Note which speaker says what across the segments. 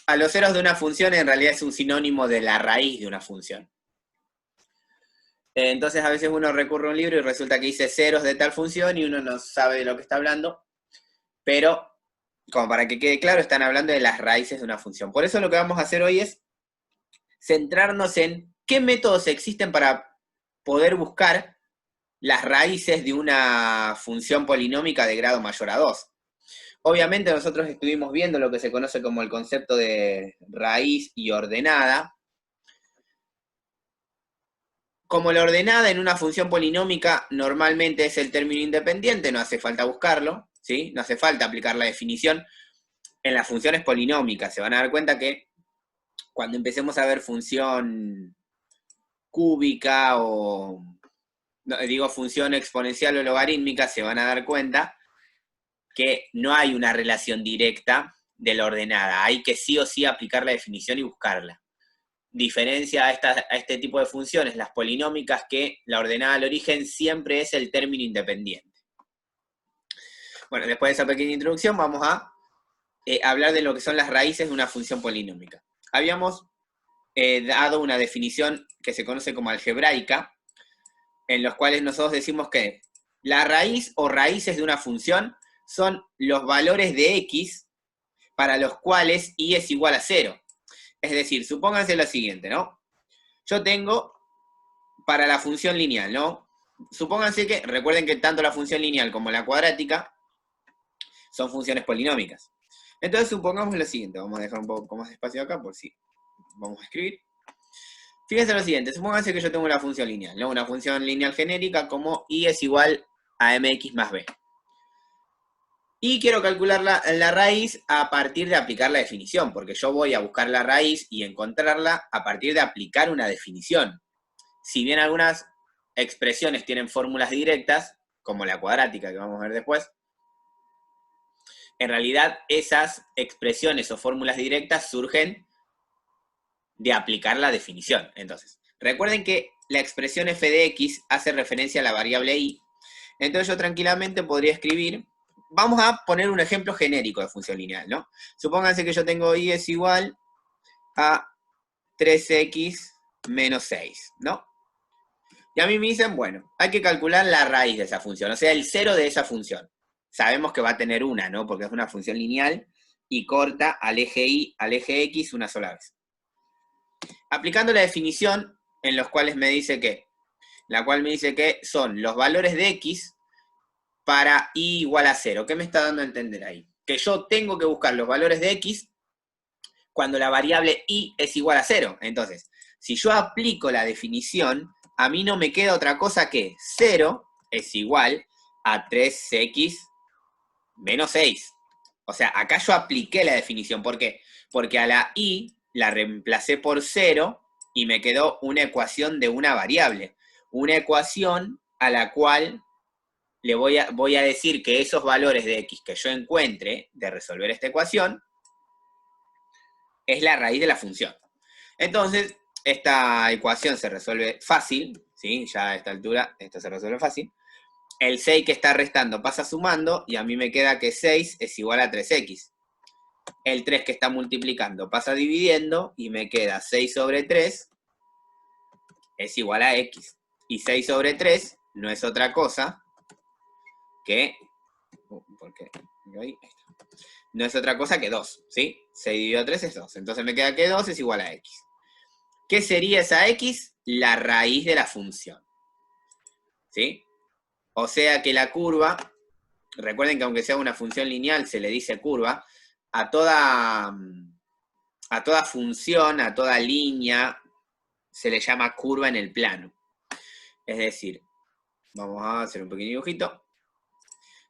Speaker 1: a los ceros de una función en realidad es un sinónimo de la raíz de una función. Entonces a veces uno recurre a un libro y resulta que dice ceros de tal función y uno no sabe de lo que está hablando, pero como para que quede claro, están hablando de las raíces de una función. Por eso lo que vamos a hacer hoy es centrarnos en qué métodos existen para poder buscar las raíces de una función polinómica de grado mayor a 2. Obviamente nosotros estuvimos viendo lo que se conoce como el concepto de raíz y ordenada. Como la ordenada en una función polinómica normalmente es el término independiente, no hace falta buscarlo, ¿sí? No hace falta aplicar la definición. En las funciones polinómicas se van a dar cuenta que cuando empecemos a ver función cúbica o, no, digo, función exponencial o logarítmica, se van a dar cuenta que no hay una relación directa de la ordenada. Hay que sí o sí aplicar la definición y buscarla. Diferencia a este tipo de funciones, las polinómicas, que la ordenada al origen siempre es el término independiente. Bueno, después de esa pequeña introducción vamos a hablar de lo que son las raíces de una función polinómica. Habíamos dado una definición que se conoce como algebraica, en los cuales nosotros decimos que la raíz o raíces de una función son los valores de x para los cuales y es igual a 0. Es decir, supónganse lo siguiente, ¿no? Yo tengo para la función lineal, ¿no? Supónganse que, recuerden que tanto la función lineal como la cuadrática son funciones polinómicas. Entonces supongamos lo siguiente, vamos a dejar un poco más de espacio acá por si vamos a escribir. Fíjense lo siguiente, supónganse que yo tengo una función lineal, ¿no? Una función lineal genérica como y es igual a mx más b. Y quiero calcular la raíz a partir de aplicar la definición, porque yo voy a buscar la raíz y encontrarla a partir de aplicar una definición. Si bien algunas expresiones tienen fórmulas directas, como la cuadrática que vamos a ver después, en realidad esas expresiones o fórmulas directas surgen de aplicar la definición. Entonces, recuerden que la expresión f de x hace referencia a la variable y. Entonces yo tranquilamente podría escribir, vamos a poner un ejemplo genérico de función lineal, ¿no? Supónganse que yo tengo y es igual a 3x menos 6, ¿no? Y a mí me dicen, bueno, hay que calcular la raíz de esa función, o sea, el cero de esa función. Sabemos que va a tener una, ¿no? Porque es una función lineal y corta al eje y al eje x una sola vez. Aplicando la definición en los cuales me dice que, la cual me dice que son los valores de x para y igual a 0. ¿Qué me está dando a entender ahí? Que yo tengo que buscar los valores de x cuando la variable y es igual a 0. Entonces, si yo aplico la definición, a mí no me queda otra cosa que 0 es igual a 3x menos 6. O sea, acá yo apliqué la definición. ¿Por qué? Porque a la y la reemplacé por 0 y me quedó una ecuación de una variable. Una ecuación a la cual le voy a decir que esos valores de x que yo encuentre de resolver esta ecuación es la raíz de la función. Entonces, esta ecuación se resuelve fácil, ¿sí? Ya a esta altura esto se resuelve fácil. El 6 que está restando pasa sumando y a mí me queda que 6 es igual a 3x. El 3 que está multiplicando pasa dividiendo y me queda 6 sobre 3 es igual a x. Y 6 sobre 3 no es otra cosa que... ¿por qué? Ahí está. No es otra cosa que 2, ¿sí? 6 dividido 3 es 2. Entonces me queda que 2 es igual a x. ¿Qué sería esa x? La raíz de la función, ¿sí? O sea que la curva, recuerden que aunque sea una función lineal, se le dice curva, a toda función, a toda línea, se le llama curva en el plano. Es decir, vamos a hacer un pequeño dibujito.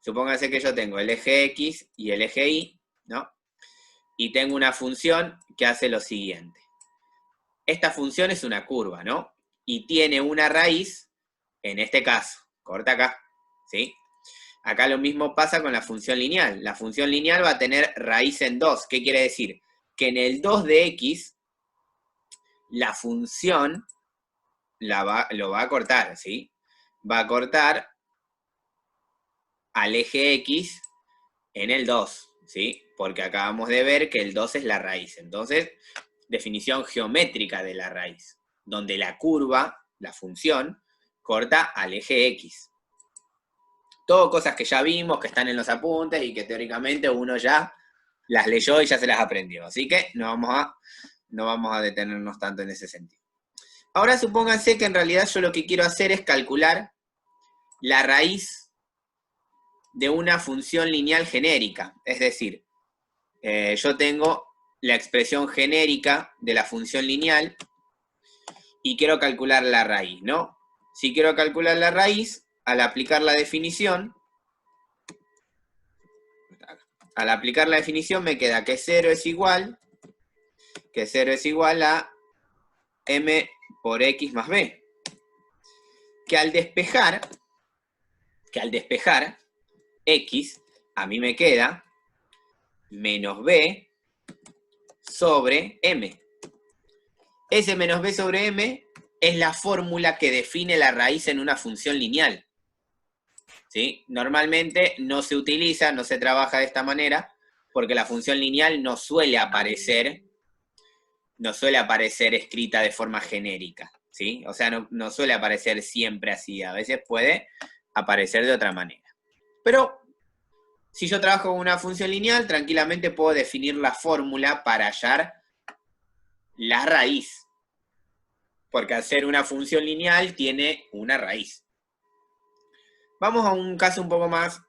Speaker 1: Supónganse que yo tengo el eje x y el eje y, ¿no? Y tengo una función que hace lo siguiente. Esta función es una curva, ¿no? Y tiene una raíz, en este caso, corta acá, ¿sí? Acá lo mismo pasa con la función lineal. La función lineal va a tener raíz en 2. ¿Qué quiere decir? Que en el 2 de x, la función lo va a cortar, ¿sí? Va a cortar al eje x en el 2. ¿sí? Porque acabamos de ver que el 2 es la raíz. Entonces, definición geométrica de la raíz, donde la curva, la función, corta al eje X. Todo cosas que ya vimos, que están en los apuntes y que teóricamente uno ya las leyó y ya se las aprendió. Así que no vamos a detenernos tanto en ese sentido. Ahora supónganse que en realidad yo lo que quiero hacer es calcular la raíz de una función lineal genérica. Es decir, yo tengo la expresión genérica de la función lineal y quiero calcular la raíz, ¿no? Si quiero calcular la raíz, al aplicar la definición me queda que 0 es igual a m por x más b. Que al despejar x, a mí me queda menos b sobre m. Ese menos b sobre m es la fórmula que define la raíz en una función lineal. ¿Sí? Normalmente no se utiliza, no se trabaja de esta manera, porque la función lineal no suele aparecer escrita de forma genérica, ¿sí? O sea, no suele aparecer siempre así, a veces puede aparecer de otra manera. Pero si yo trabajo con una función lineal, tranquilamente puedo definir la fórmula para hallar la raíz. Porque al ser una función lineal tiene una raíz. Vamos a un caso un poco más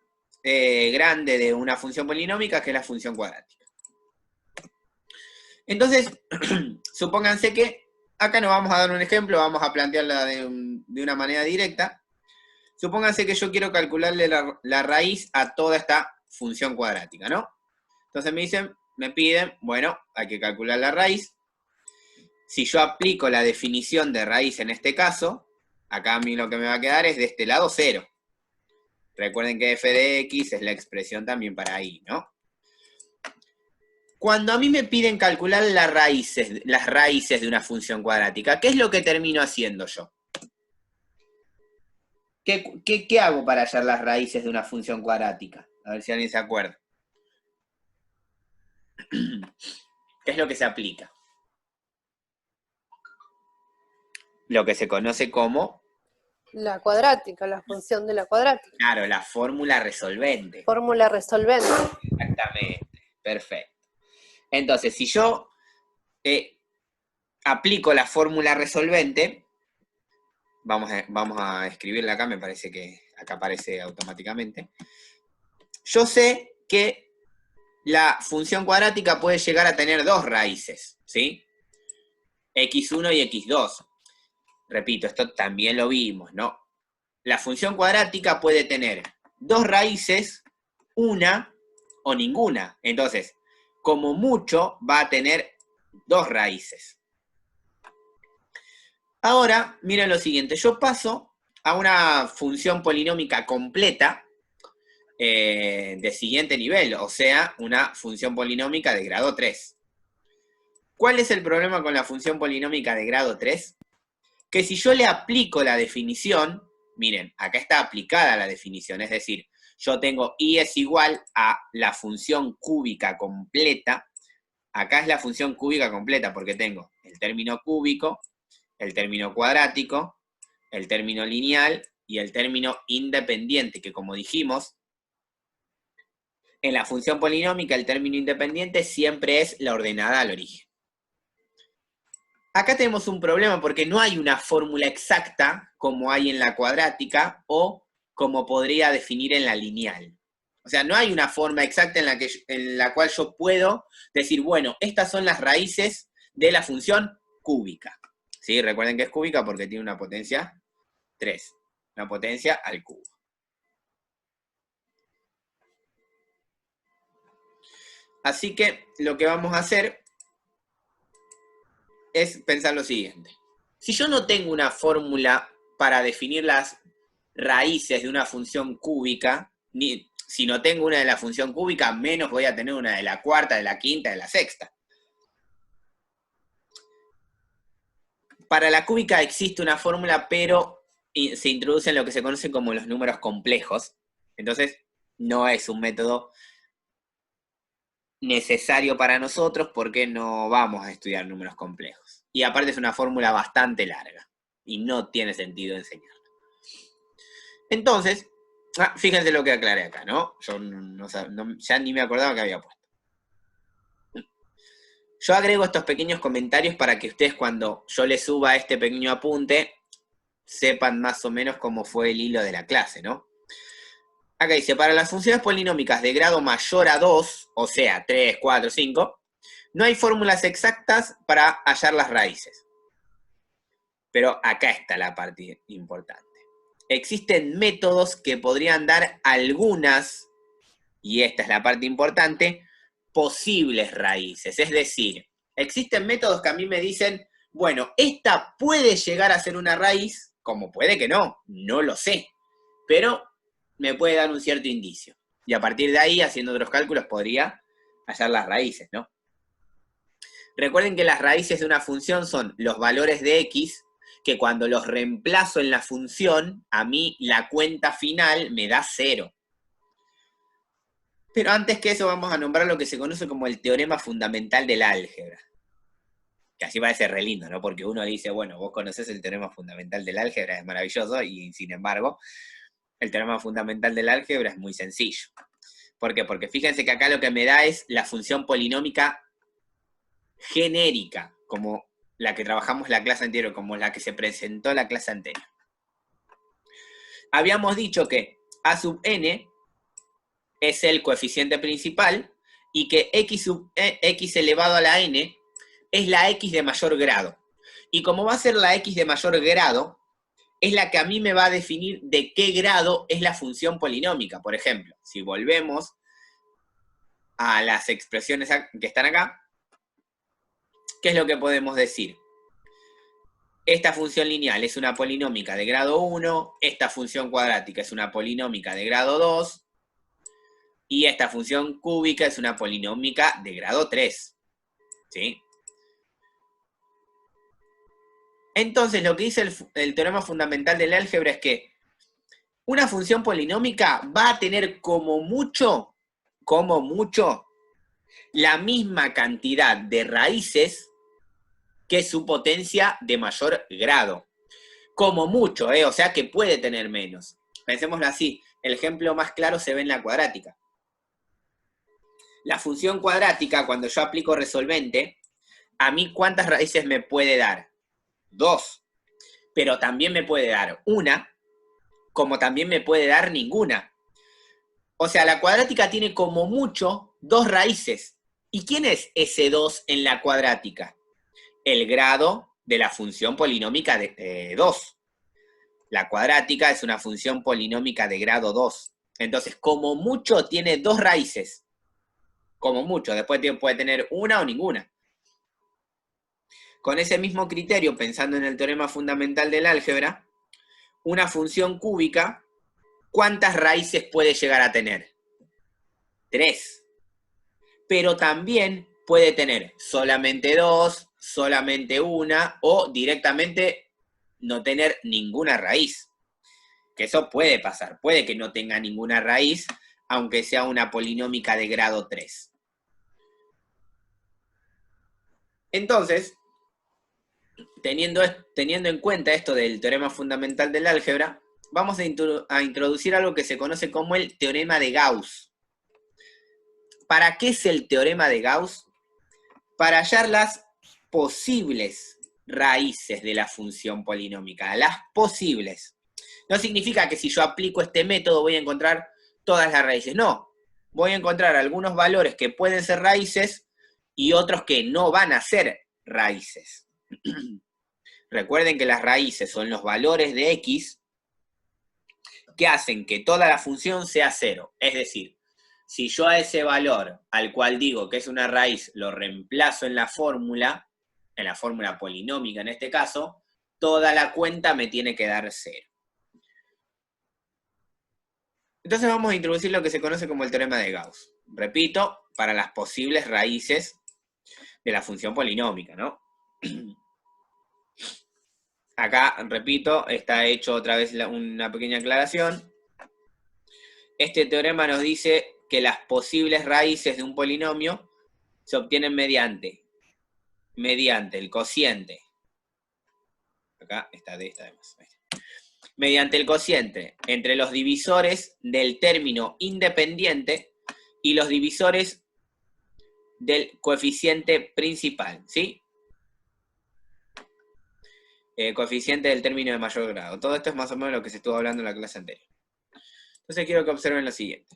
Speaker 1: grande de una función polinómica, que es la función cuadrática. Entonces, supónganse que acá nos vamos a dar un ejemplo, vamos a plantearla de una manera directa. Supónganse que yo quiero calcularle la raíz a toda esta función cuadrática, ¿no? Entonces me piden, bueno, hay que calcular la raíz. Si yo aplico la definición de raíz en este caso, acá a mí lo que me va a quedar es de este lado 0. Recuerden que f de x es la expresión también para y, ¿no? Cuando a mí me piden calcular las raíces de una función cuadrática, ¿qué es lo que termino haciendo yo? ¿Qué hago para hallar las raíces de una función cuadrática? A ver si alguien se acuerda. ¿Qué es lo que se aplica? Lo que se conoce como...
Speaker 2: La cuadrática, la función de la cuadrática.
Speaker 1: Claro, la fórmula resolvente.
Speaker 2: Fórmula resolvente.
Speaker 1: Exactamente, perfecto. Entonces, si yo aplico la fórmula resolvente, vamos a escribirla acá, me parece que acá aparece automáticamente. Yo sé que la función cuadrática puede llegar a tener dos raíces, ¿sí? x1 y x2. Repito, esto también lo vimos, ¿no? La función cuadrática puede tener dos raíces, una o ninguna. Entonces, como mucho, va a tener dos raíces. Ahora, miren lo siguiente. Yo paso a una función polinómica completa de siguiente nivel, o sea, una función polinómica de grado 3. ¿Cuál es el problema con la función polinómica de grado 3? Que si yo le aplico la definición, miren, acá está aplicada la definición, es decir, yo tengo y es igual a la función cúbica completa. Acá es la función cúbica completa porque tengo el término cúbico, el término cuadrático, el término lineal y el término independiente, que como dijimos, en la función polinómica el término independiente siempre es la ordenada al origen. Acá tenemos un problema porque no hay una fórmula exacta como hay en la cuadrática o como podría definir en la lineal. O sea, no hay una forma exacta en la cual yo puedo decir, bueno, estas son las raíces de la función cúbica. ¿Sí? Recuerden que es cúbica porque tiene una potencia 3. Una potencia al cubo. Así que lo que vamos a hacer es pensar lo siguiente. Si yo no tengo una fórmula para definir las raíces de una función cúbica, si no tengo una de la función cúbica, menos voy a tener una de la cuarta, de la quinta, de la sexta. Para la cúbica existe una fórmula, pero se introducen lo que se conoce como los números complejos. Entonces, no es un método necesario para nosotros porque no vamos a estudiar números complejos. Y aparte es una fórmula bastante larga y no tiene sentido enseñarla. Entonces, fíjense lo que aclaré acá, ¿no? Yo ya ni me acordaba que había puesto. Yo agrego estos pequeños comentarios para que ustedes cuando yo les suba este pequeño apunte sepan más o menos cómo fue el hilo de la clase, ¿no? Acá dice, para las funciones polinómicas de grado mayor a 2, o sea, 3, 4, 5, no hay fórmulas exactas para hallar las raíces. Pero acá está la parte importante. Existen métodos que podrían dar algunas, y esta es la parte importante, posibles raíces. Es decir, existen métodos que a mí me dicen, bueno, esta puede llegar a ser una raíz, como puede que no lo sé, pero me puede dar un cierto indicio. Y a partir de ahí, haciendo otros cálculos, podría hallar las raíces, ¿no? Recuerden que las raíces de una función son los valores de x, que cuando los reemplazo en la función, a mí la cuenta final me da 0. Pero antes que eso vamos a nombrar lo que se conoce como el teorema fundamental del álgebra. Que así parece re lindo, ¿no? Porque uno dice, bueno, vos conocés el teorema fundamental del álgebra, es maravilloso, y sin embargo, el teorema fundamental del álgebra es muy sencillo. ¿Por qué? Porque fíjense que acá lo que me da es la función polinómica genérica, como la que trabajamos la clase anterior, como la que se presentó la clase anterior. Habíamos dicho que a sub n es el coeficiente principal y que x elevado a la n es la x de mayor grado. Y como va a ser la x de mayor grado, es la que a mí me va a definir de qué grado es la función polinómica. Por ejemplo, si volvemos a las expresiones que están acá, ¿qué es lo que podemos decir? Esta función lineal es una polinómica de grado 1, esta función cuadrática es una polinómica de grado 2, y esta función cúbica es una polinómica de grado 3. ¿Sí? Entonces, lo que dice el teorema fundamental del álgebra es que una función polinómica va a tener como mucho, la misma cantidad de raíces que su potencia de mayor grado. Como mucho, o sea que puede tener menos. Pensémoslo así, el ejemplo más claro se ve en la cuadrática. La función cuadrática, cuando yo aplico resolvente, a mí ¿cuántas raíces me puede dar? 2. Pero también me puede dar una, como también me puede dar ninguna. O sea, la cuadrática tiene como mucho 2 raíces. ¿Y quién es ese 2 en la cuadrática? El grado de la función polinómica de 2. La cuadrática es una función polinómica de grado 2. Entonces, como mucho tiene 2 raíces. Como mucho. Después puede tener una o ninguna. Con ese mismo criterio, pensando en el teorema fundamental del álgebra, una función cúbica, ¿cuántas raíces puede llegar a tener? 3. Pero también puede tener solamente 2, solamente una, o directamente no tener ninguna raíz. Que eso puede pasar, puede que no tenga ninguna raíz, aunque sea una polinómica de grado 3. Entonces, teniendo en cuenta esto del teorema fundamental del álgebra, vamos a introducir algo que se conoce como el teorema de Gauss. ¿Para qué es el teorema de Gauss? Para hallar las posibles raíces de la función polinómica, las posibles. No significa que si yo aplico este método voy a encontrar todas las raíces, no. Voy a encontrar algunos valores que pueden ser raíces y otros que no van a ser raíces. Recuerden que las raíces son los valores de x que hacen que toda la función sea 0. Es decir, si yo a ese valor al cual digo que es una raíz lo reemplazo en la fórmula polinómica en este caso, toda la cuenta me tiene que dar 0. Entonces vamos a introducir lo que se conoce como el teorema de Gauss. Repito, para las posibles raíces de la función polinómica, ¿no? Acá, repito, está hecho otra vez una pequeña aclaración. Este teorema nos dice que las posibles raíces de un polinomio se obtienen mediante el cociente. Acá está de esta además. Mediante el cociente entre los divisores del término independiente y los divisores del coeficiente principal, ¿sí? Coeficiente del término de mayor grado. Todo esto es más o menos lo que se estuvo hablando en la clase anterior. Entonces quiero que observen lo siguiente.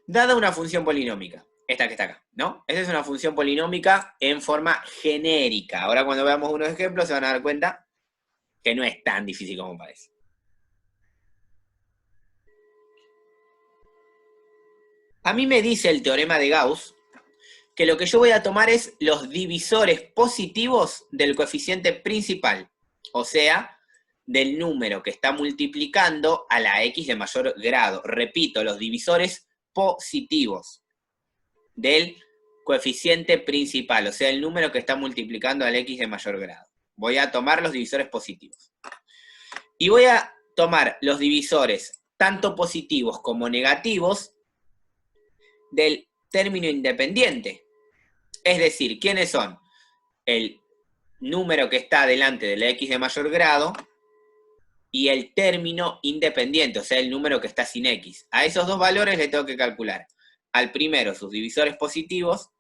Speaker 1: Dada una función polinómica, esta que está acá, ¿no? Esta es una función polinómica en forma genérica. Ahora cuando veamos unos ejemplos se van a dar cuenta que no es tan difícil como parece. A mí me dice el teorema de Gauss que lo que yo voy a tomar es los divisores positivos del coeficiente principal, o sea, del número que está multiplicando a la x de mayor grado. Repito, los divisores positivos del coeficiente principal, o sea, el número que está multiplicando al x de mayor grado. Voy a tomar los divisores positivos. Y voy a tomar los divisores tanto positivos como negativos del término independiente. Es decir, ¿quiénes son? El número que está delante de la x de mayor grado y el término independiente, o sea, el número que está sin x. A esos dos valores le tengo que calcular. Al primero sus divisores positivos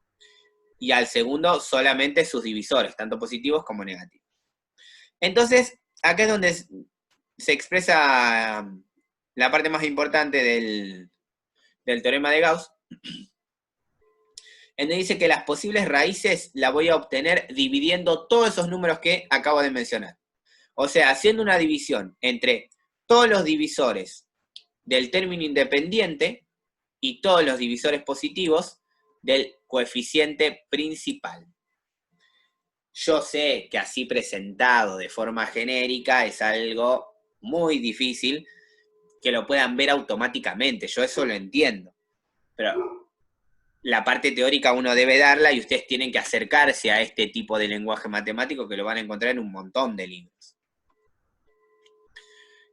Speaker 1: y al segundo solamente sus divisores, tanto positivos como negativos. Entonces, acá es donde se expresa la parte más importante del teorema de Gauss, en donde dice que las posibles raíces las voy a obtener dividiendo todos esos números que acabo de mencionar. O sea, haciendo una división entre todos los divisores del término independiente y todos los divisores positivos del coeficiente principal. Yo sé que así presentado de forma genérica es algo muy difícil que lo puedan ver automáticamente, yo eso lo entiendo. Pero la parte teórica uno debe darla y ustedes tienen que acercarse a este tipo de lenguaje matemático que lo van a encontrar en un montón de libros.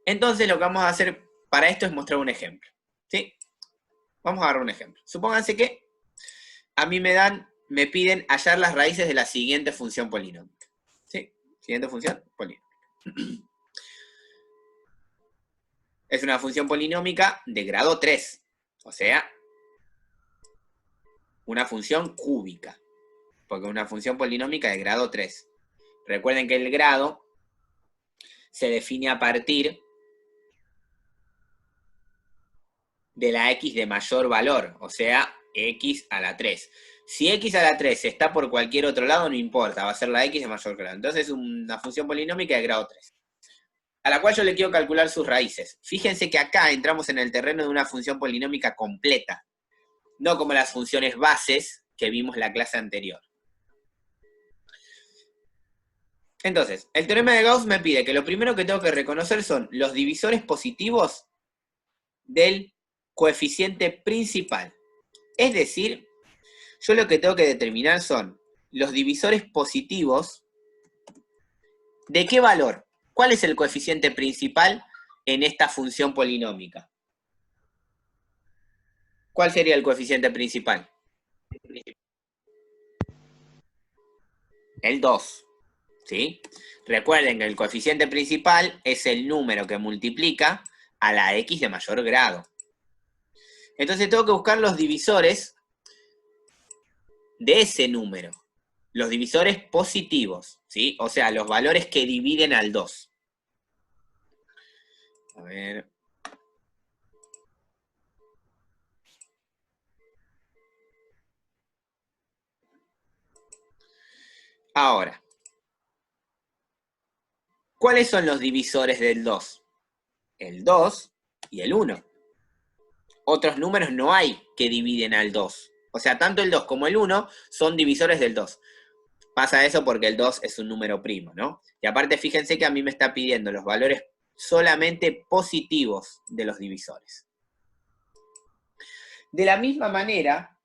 Speaker 1: Entonces lo que vamos a hacer para esto es mostrar un ejemplo, ¿sí? Vamos a agarrar un ejemplo. Supónganse que a mí me piden hallar las raíces de la siguiente función polinómica, ¿sí? Siguiente función polinómica. Es una función polinómica de grado 3, o sea, una función cúbica, porque es una función polinómica de grado 3. Recuerden que el grado se define a partir de la x de mayor valor, o sea, x a la 3. Si x a la 3 está por cualquier otro lado, no importa, va a ser la x de mayor grado. Entonces es una función polinómica de grado 3, a la cual yo le quiero calcular sus raíces. Fíjense que acá entramos en el terreno de una función polinómica completa, no como las funciones bases que vimos en la clase anterior. Entonces, el teorema de Gauss me pide que lo primero que tengo que reconocer son los divisores positivos del coeficiente principal. Es decir, yo lo que tengo que determinar son los divisores positivos ¿de qué valor? ¿Cuál es el coeficiente principal en esta función polinómica? ¿Cuál sería el coeficiente principal? El 2, ¿sí? Recuerden que el coeficiente principal es el número que multiplica a la x de mayor grado. Entonces tengo que buscar los divisores de ese número. Los divisores positivos, ¿sí? O sea, los valores que dividen al 2. A ver. Ahora, ¿cuáles son los divisores del 2? El 2 y el 1. Otros números no hay que dividen al 2. O sea, tanto el 2 como el 1 son divisores del 2. Pasa eso porque el 2 es un número primo, ¿no? Y aparte, fíjense que a mí me está pidiendo los valores solamente positivos de los divisores. De la misma manera,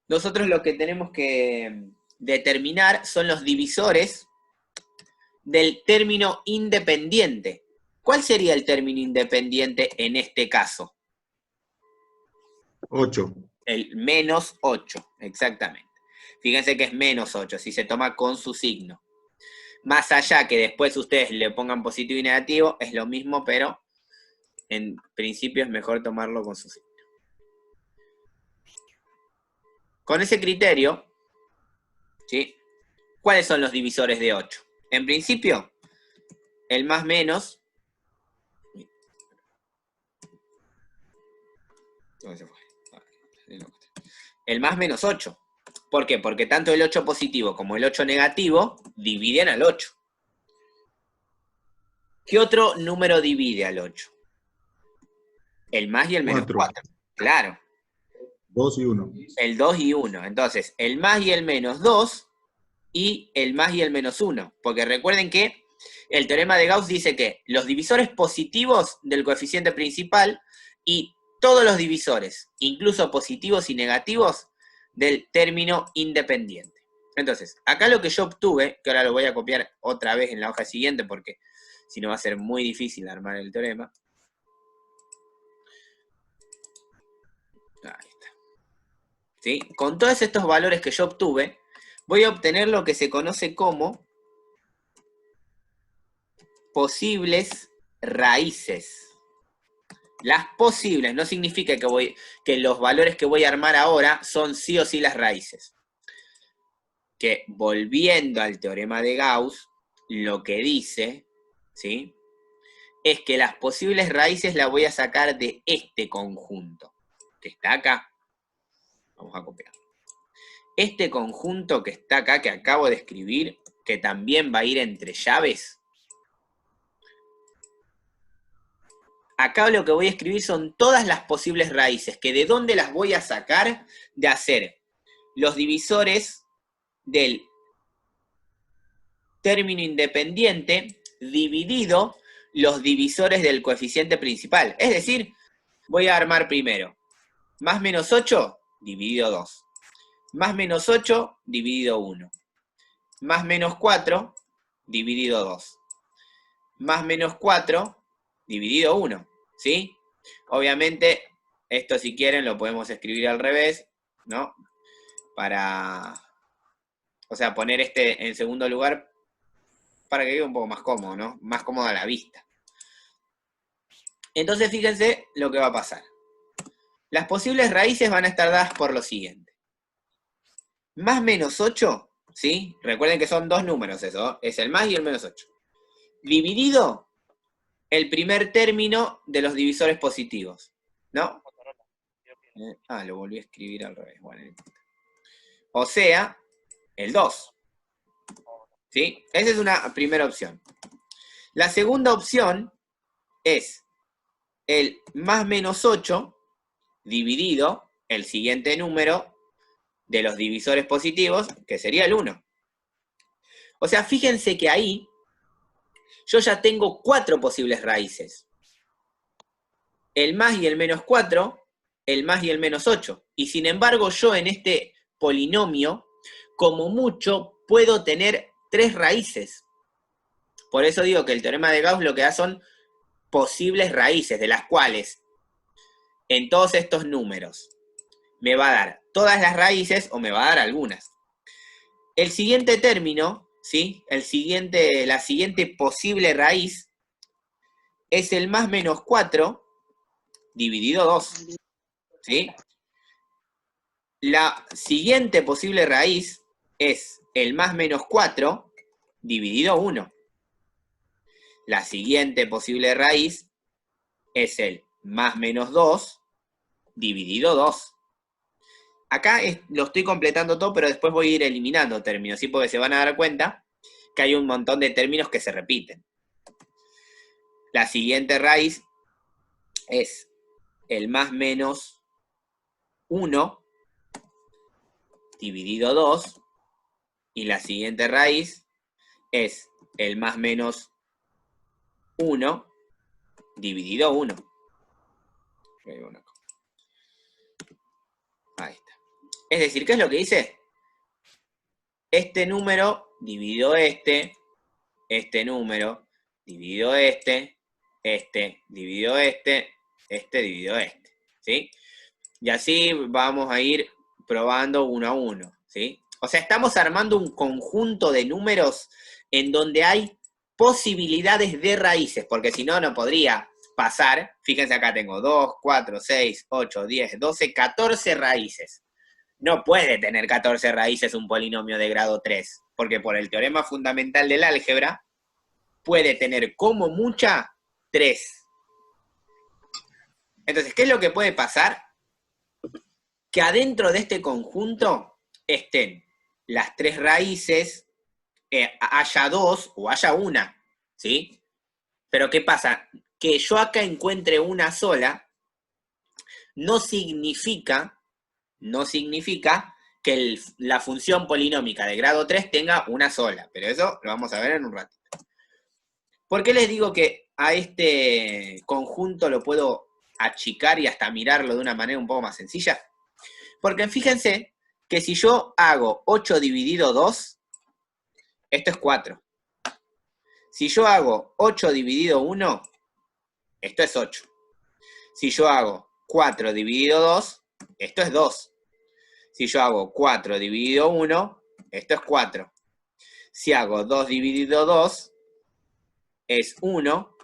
Speaker 1: nosotros lo que tenemos que determinar son los divisores del término independiente. ¿Cuál sería el término independiente en este caso?
Speaker 3: 8.
Speaker 1: El menos 8, exactamente. Fíjense que es menos 8, si se toma con su signo. Más allá que después ustedes le pongan positivo y negativo, es lo mismo, pero en principio es mejor tomarlo con su signo. Con ese criterio, ¿sí? ¿Cuáles son los divisores de 8? En principio, el más menos... ¿Dónde se fue? El más menos 8. ¿Por qué? Porque tanto el 8 positivo como el 8 negativo dividen al 8. ¿Qué otro número divide al 8? El más y el menos 4. Claro.
Speaker 3: 2 y 1.
Speaker 1: El 2 y 1. Entonces, el más y el menos 2 y el más y el menos 1. Porque recuerden que el teorema de Gauss dice que los divisores positivos del coeficiente principal y todos los divisores, incluso positivos y negativos, del término independiente. Entonces, acá lo que yo obtuve, que ahora lo voy a copiar otra vez en la hoja siguiente porque si no va a ser muy difícil armar el teorema. Ahí está. ¿Sí? Con todos estos valores que yo obtuve, voy a obtener lo que se conoce como posibles raíces. Las posibles no significa que los valores que voy a armar ahora son sí o sí las raíces. Que volviendo al teorema de Gauss, lo que dice, ¿sí?, es que las posibles raíces las voy a sacar de este conjunto, que está acá. Vamos a copiar. Este conjunto que está acá, que acabo de escribir, que también va a ir entre llaves, acá lo que voy a escribir son todas las posibles raíces, que de dónde las voy a sacar de hacer los divisores del término independiente dividido los divisores del coeficiente principal. Es decir, voy a armar primero más menos 8 dividido 2, más menos 8 dividido 1, más menos 4 dividido 2, más menos 4 dividido 1, ¿sí? Obviamente, esto si quieren lo podemos escribir al revés, ¿no? Para, o sea, poner este en segundo lugar para que quede un poco más cómodo, ¿no? Más cómodo a la vista. Entonces, fíjense lo que va a pasar. Las posibles raíces van a estar dadas por lo siguiente. Más menos 8, ¿sí? Recuerden que son dos números eso, ¿no? Es el más y el menos 8. Dividido el primer término de los divisores positivos, ¿no? Lo volví a escribir al revés. Bueno, o sea, el 2. ¿Sí? Esa es una primera opción. La segunda opción es el más menos 8 dividido el siguiente número de los divisores positivos, que sería el 1. O sea, fíjense que ahí yo ya tengo 4 posibles raíces. El más y el menos 4, el más y el menos 8. Y sin embargo, yo en este polinomio, como mucho, puedo tener 3 raíces. Por eso digo que el teorema de Gauss lo que da son posibles raíces, de las cuales en todos estos números me va a dar todas las raíces o me va a dar algunas. El siguiente término, ¿sí? La siguiente posible raíz es el más menos 4 dividido 2, ¿sí? La siguiente posible raíz es el más menos 4 dividido 1. La siguiente posible raíz es el más menos 2 dividido 2. Acá lo estoy completando todo, pero después voy a ir eliminando términos, ¿sí? Porque se van a dar cuenta que hay un montón de términos que se repiten. La siguiente raíz es el más menos 1 dividido 2. Y la siguiente raíz es el más menos 1 dividido 1. Ahí está. Es decir, ¿qué es lo que dice? Este número dividido este número dividido este dividido este dividido este, ¿sí? Y así vamos a ir probando uno a uno, ¿sí? O sea, estamos armando un conjunto de números en donde hay posibilidades de raíces, porque si no, no podría pasar. Fíjense acá, tengo 2, 4, 6, 8, 10, 12, 14 raíces. No puede tener 14 raíces un polinomio de grado 3, porque por el teorema fundamental del álgebra, puede tener como mucha 3. Entonces, ¿qué es lo que puede pasar? Que adentro de este conjunto estén las 3 raíces, haya 2 o haya una, ¿sí? Pero ¿qué pasa? Que yo acá encuentre una sola no significa que la función polinómica de grado 3 tenga una sola, pero eso lo vamos a ver en un ratito. ¿Por qué les digo que a este conjunto lo puedo achicar y hasta mirarlo de una manera un poco más sencilla? Porque fíjense que si yo hago 8 dividido 2, esto es 4. Si yo hago 8 dividido 1, esto es 8. Si yo hago 4 dividido 2, esto es 2. Si yo hago 4 dividido 1, esto es 4. Si hago 2 dividido 2, es 1.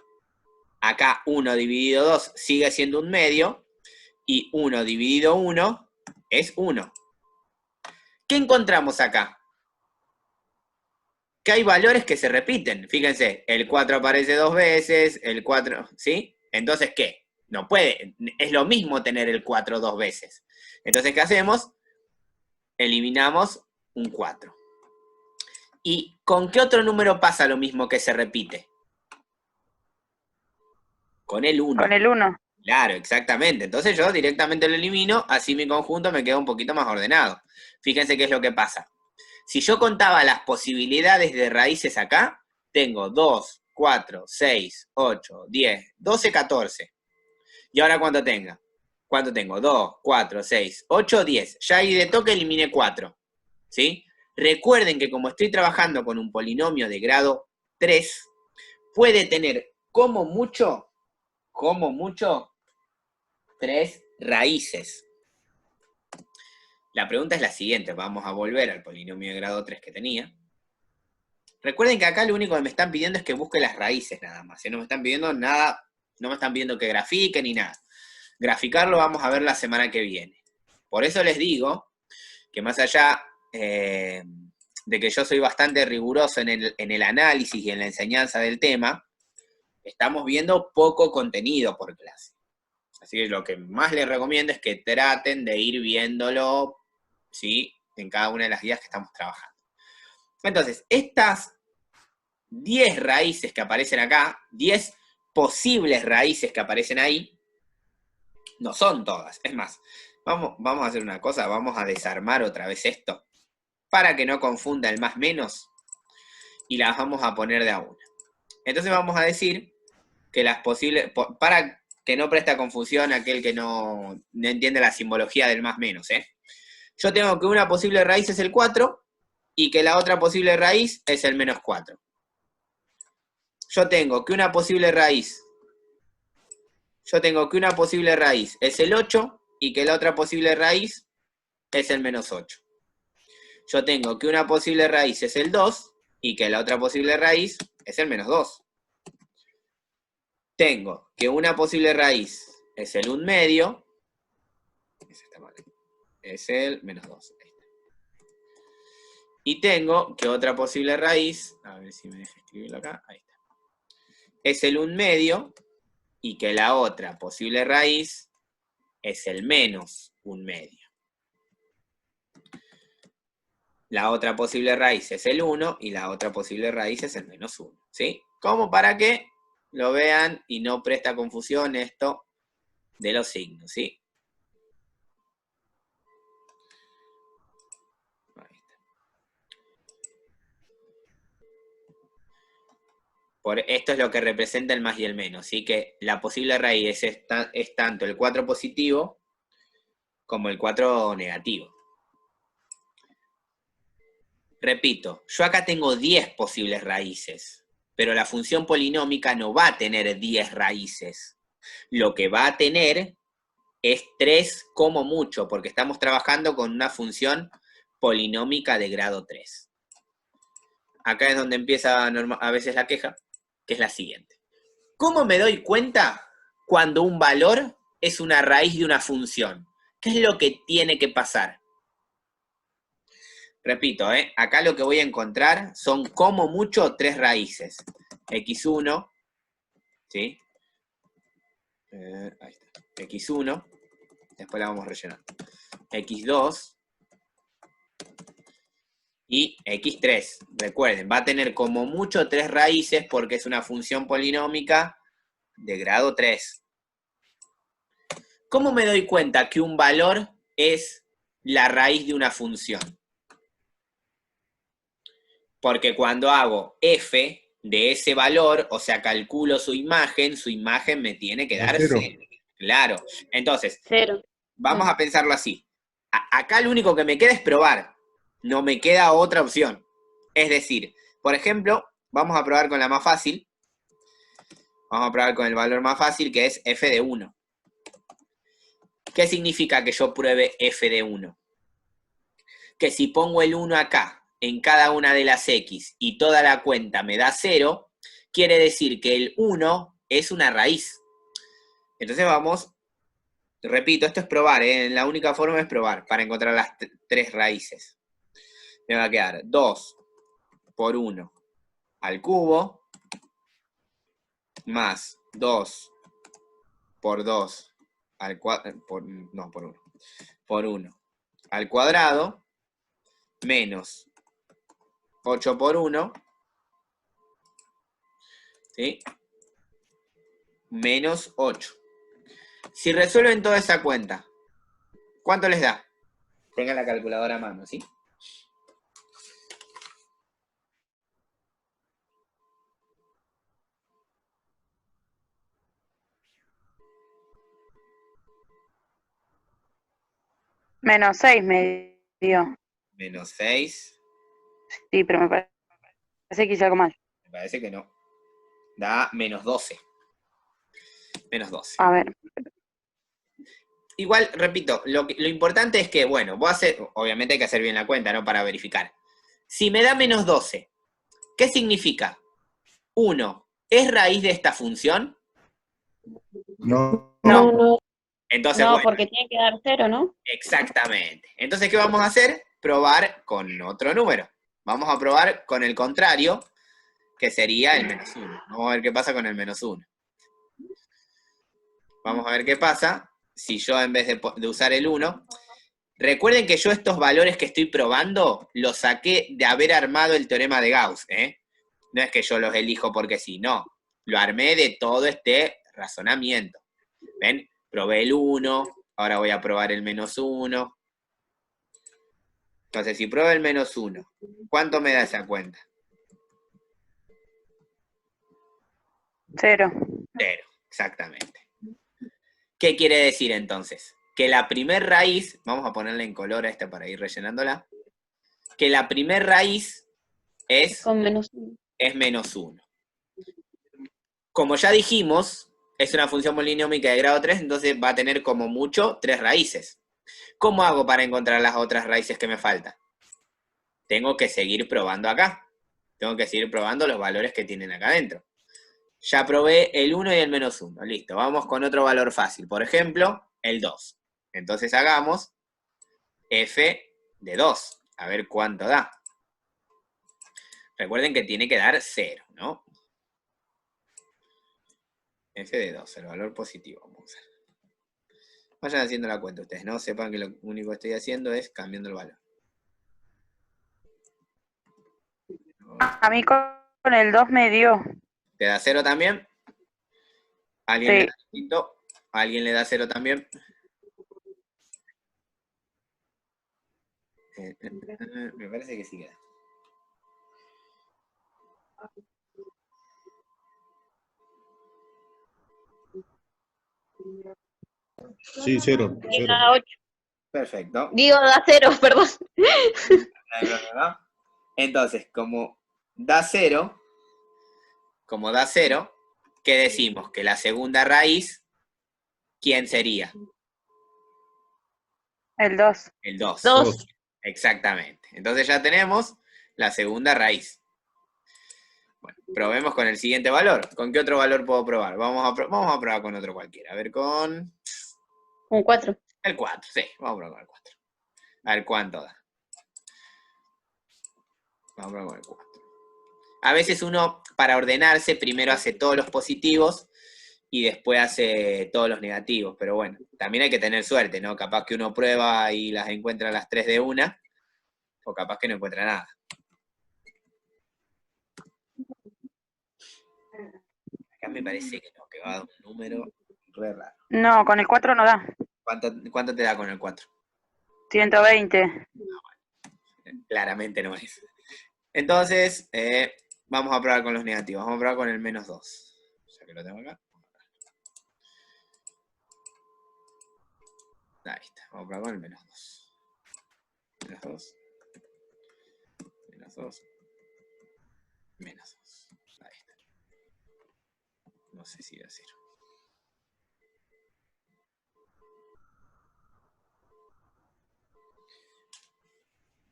Speaker 1: Acá 1 dividido 2 sigue siendo un medio. Y 1 dividido 1 es 1. ¿Qué encontramos acá? Que hay valores que se repiten. Fíjense, el 4 aparece 2 veces, el 4, ¿sí? Entonces, ¿qué? No puede, es lo mismo tener el 4 2 veces. Entonces, ¿qué hacemos? Eliminamos un 4. ¿Y con qué otro número pasa lo mismo que se repite? Con el 1.
Speaker 4: Con el 1.
Speaker 1: Claro, exactamente. Entonces yo directamente lo elimino, así mi conjunto me queda un poquito más ordenado. Fíjense qué es lo que pasa. Si yo contaba las posibilidades de raíces acá, tengo 2, 4, 6, 8, 10, 12, 14. ¿Y ahora cuánto tengo? ¿Cuánto tengo? 2, 4, 6, 8, 10. Ya ahí de toque eliminé 4. ¿Sí? Recuerden que como estoy trabajando con un polinomio de grado 3, puede tener como mucho, 3 raíces. La pregunta es la siguiente, vamos a volver al polinomio de grado 3 que tenía. Recuerden que acá lo único que me están pidiendo es que busque las raíces nada más. No me están pidiendo nada, no me están pidiendo que grafique ni nada. Graficarlo vamos a ver la semana que viene. Por eso les digo que más allá de que yo soy bastante riguroso en el análisis y en la enseñanza del tema, estamos viendo poco contenido por clase. Así que lo que más les recomiendo es que traten de ir viéndolo, ¿sí?, en cada una de las guías que estamos trabajando. Entonces, estas 10 raíces que aparecen acá, 10 posibles raíces que aparecen ahí, no son todas. Es más, vamos a hacer una cosa, vamos a desarmar otra vez esto, para que no confunda el más menos, y las vamos a poner de a una. Entonces vamos a decir que las posibles, para que no presta confusión aquel que no entiende la simbología del más menos, yo tengo que una posible raíz es el 4, y que la otra posible raíz es el menos 4. Yo tengo que una posible raíz es el 8, y que la otra posible raíz es el menos 8. Yo tengo que una posible raíz es el 2, y que la otra posible raíz es el menos 2. Tengo que una posible raíz es el 1/2, es el menos 2. Y tengo que otra posible raíz, a ver si me deja escribirlo acá, ahí está, es el 1/2, y que la otra posible raíz es el menos 1/2. La otra posible raíz es el 1, y la otra posible raíz es el menos 1, ¿sí? Como para que lo vean y no presta confusión esto de los signos, ¿sí? Ahí está. Esto es lo que representa el más y el menos, ¿sí? Que la posible raíz es tanto el 4 positivo como el 4 negativo. Repito, yo acá tengo 10 posibles raíces, pero la función polinómica no va a tener 10 raíces. Lo que va a tener es 3 como mucho, porque estamos trabajando con una función polinómica de grado 3. Acá es donde empieza a veces la queja, que es la siguiente. ¿Cómo me doy cuenta cuando un valor es una raíz de una función? ¿Qué es lo que tiene que pasar? Repito, acá lo que voy a encontrar son como mucho 3 raíces. X1, ¿sí? Ahí está. X1, después la vamos rellenando. X2 y X3. Recuerden, va a tener como mucho 3 raíces porque es una función polinómica de grado 3. ¿Cómo me doy cuenta que un valor es la raíz de una función? Porque cuando hago f de ese valor, o sea, calculo su imagen me tiene que dar 0. Claro. Entonces,
Speaker 2: 0.
Speaker 1: Vamos a pensarlo así. Acá lo único que me queda es probar. No me queda otra opción. Es decir, por ejemplo, vamos a probar con la más fácil. Vamos a probar con el valor más fácil, que es f de 1. ¿Qué significa que yo pruebe f de 1? Que si pongo el 1 acá, en cada una de las x, y toda la cuenta me da 0, quiere decir que el 1 es una raíz. Entonces vamos... Repito, esto es probar, la única forma es probar para encontrar las 3 raíces. Me va a quedar 2 por 1 al cubo más 2 por 2 al cuadrado, no, por 1 al cuadrado menos 8 por 1, ¿sí? Menos 8. Si resuelven toda esa cuenta, ¿cuánto les da? Tengan la calculadora a mano, ¿sí?
Speaker 4: Menos 6 me dio.
Speaker 1: Menos 6.
Speaker 4: Sí, pero me parece que hice algo mal.
Speaker 1: Me parece que no. Da menos 12. Menos 12.
Speaker 4: A ver.
Speaker 1: Igual, repito, lo importante es que, bueno, voy a hacer, obviamente hay que hacer bien la cuenta, ¿no? Para verificar. Si me da menos 12, ¿qué significa? 1, ¿es raíz de esta función?
Speaker 3: No.
Speaker 4: No.
Speaker 2: No,
Speaker 1: Entonces,
Speaker 5: No,
Speaker 1: bueno,
Speaker 5: porque tiene que dar 0, ¿no?
Speaker 1: exactamente. Entonces, ¿qué vamos a hacer? Probar con otro número. Vamos a probar con el contrario, que sería el menos 1. Vamos a ver qué pasa con el menos 1. Vamos a ver qué pasa si yo en vez de usar el 1... Recuerden que yo estos valores que estoy probando los saqué de haber armado el teorema de Gauss, ¿eh? No es que yo los elijo porque sí, no. Lo armé de todo este razonamiento. ¿Ven? Probé el 1, ahora voy a probar el menos 1. Entonces, si pruebo el menos 1, ¿cuánto me da esa cuenta?
Speaker 4: 0.
Speaker 1: 0, exactamente. ¿Qué quiere decir entonces? Que la primer raíz, vamos a ponerle en color a esta para ir rellenándola, que la primer raíz es
Speaker 5: Con menos 1.
Speaker 1: menos 1. Como ya dijimos, es una función polinómica de grado 3, entonces va a tener como mucho 3 raíces. ¿Cómo hago para encontrar las otras raíces que me faltan? Tengo que seguir probando acá. Tengo que seguir probando los valores que tienen acá adentro. Ya probé el 1 y el menos 1. Listo, vamos con otro valor fácil. Por ejemplo, el 2. Entonces hagamos f de 2. A ver cuánto da. Recuerden que tiene que dar 0, ¿no? F de 2, el valor positivo. Vamos a usar. Vayan haciendo la cuenta ustedes, ¿no? Sepan que lo único que estoy haciendo es cambiando el valor.
Speaker 4: A mí con el 2 me dio.
Speaker 1: ¿Te da 0 también? ¿Alguien
Speaker 4: Sí.
Speaker 1: le da distinto? ¿Alguien le da 0 también? Me parece que sí queda.
Speaker 3: Sí, 0.
Speaker 5: Y da 8.
Speaker 1: Perfecto.
Speaker 5: Digo, da 0, perdón.
Speaker 1: No hay problema. Entonces, como da 0, ¿qué decimos? Que la segunda raíz, ¿quién sería?
Speaker 4: El 2.
Speaker 1: El 2.
Speaker 5: 2.
Speaker 1: Exactamente. Entonces ya tenemos la segunda raíz. Bueno, probemos con el siguiente valor. ¿Con qué otro valor puedo probar? Vamos a probar con otro cualquiera. A ver, con
Speaker 5: Un 4.
Speaker 1: el 4. Sí, vamos a probar con el 4. A ver cuánto da. Vamos a probar con el 4. A veces uno, para ordenarse, primero hace todos los positivos y después hace todos los negativos. Pero bueno, también hay que tener suerte, ¿no? Capaz que uno prueba y las encuentra las 3 de una, o capaz que no encuentra nada. Acá me parece que no, que va a dar un número re raro.
Speaker 4: No, con el 4 no da.
Speaker 1: ¿Cuánto te da con el 4?
Speaker 4: 120.
Speaker 1: Claramente no es. Entonces, vamos a probar con los negativos. Vamos a probar con el menos 2. Ya que lo tengo acá. Ahí está. Vamos a probar con el menos 2. Menos 2. Menos 2. Menos 2. Ahí está. No sé si da 0.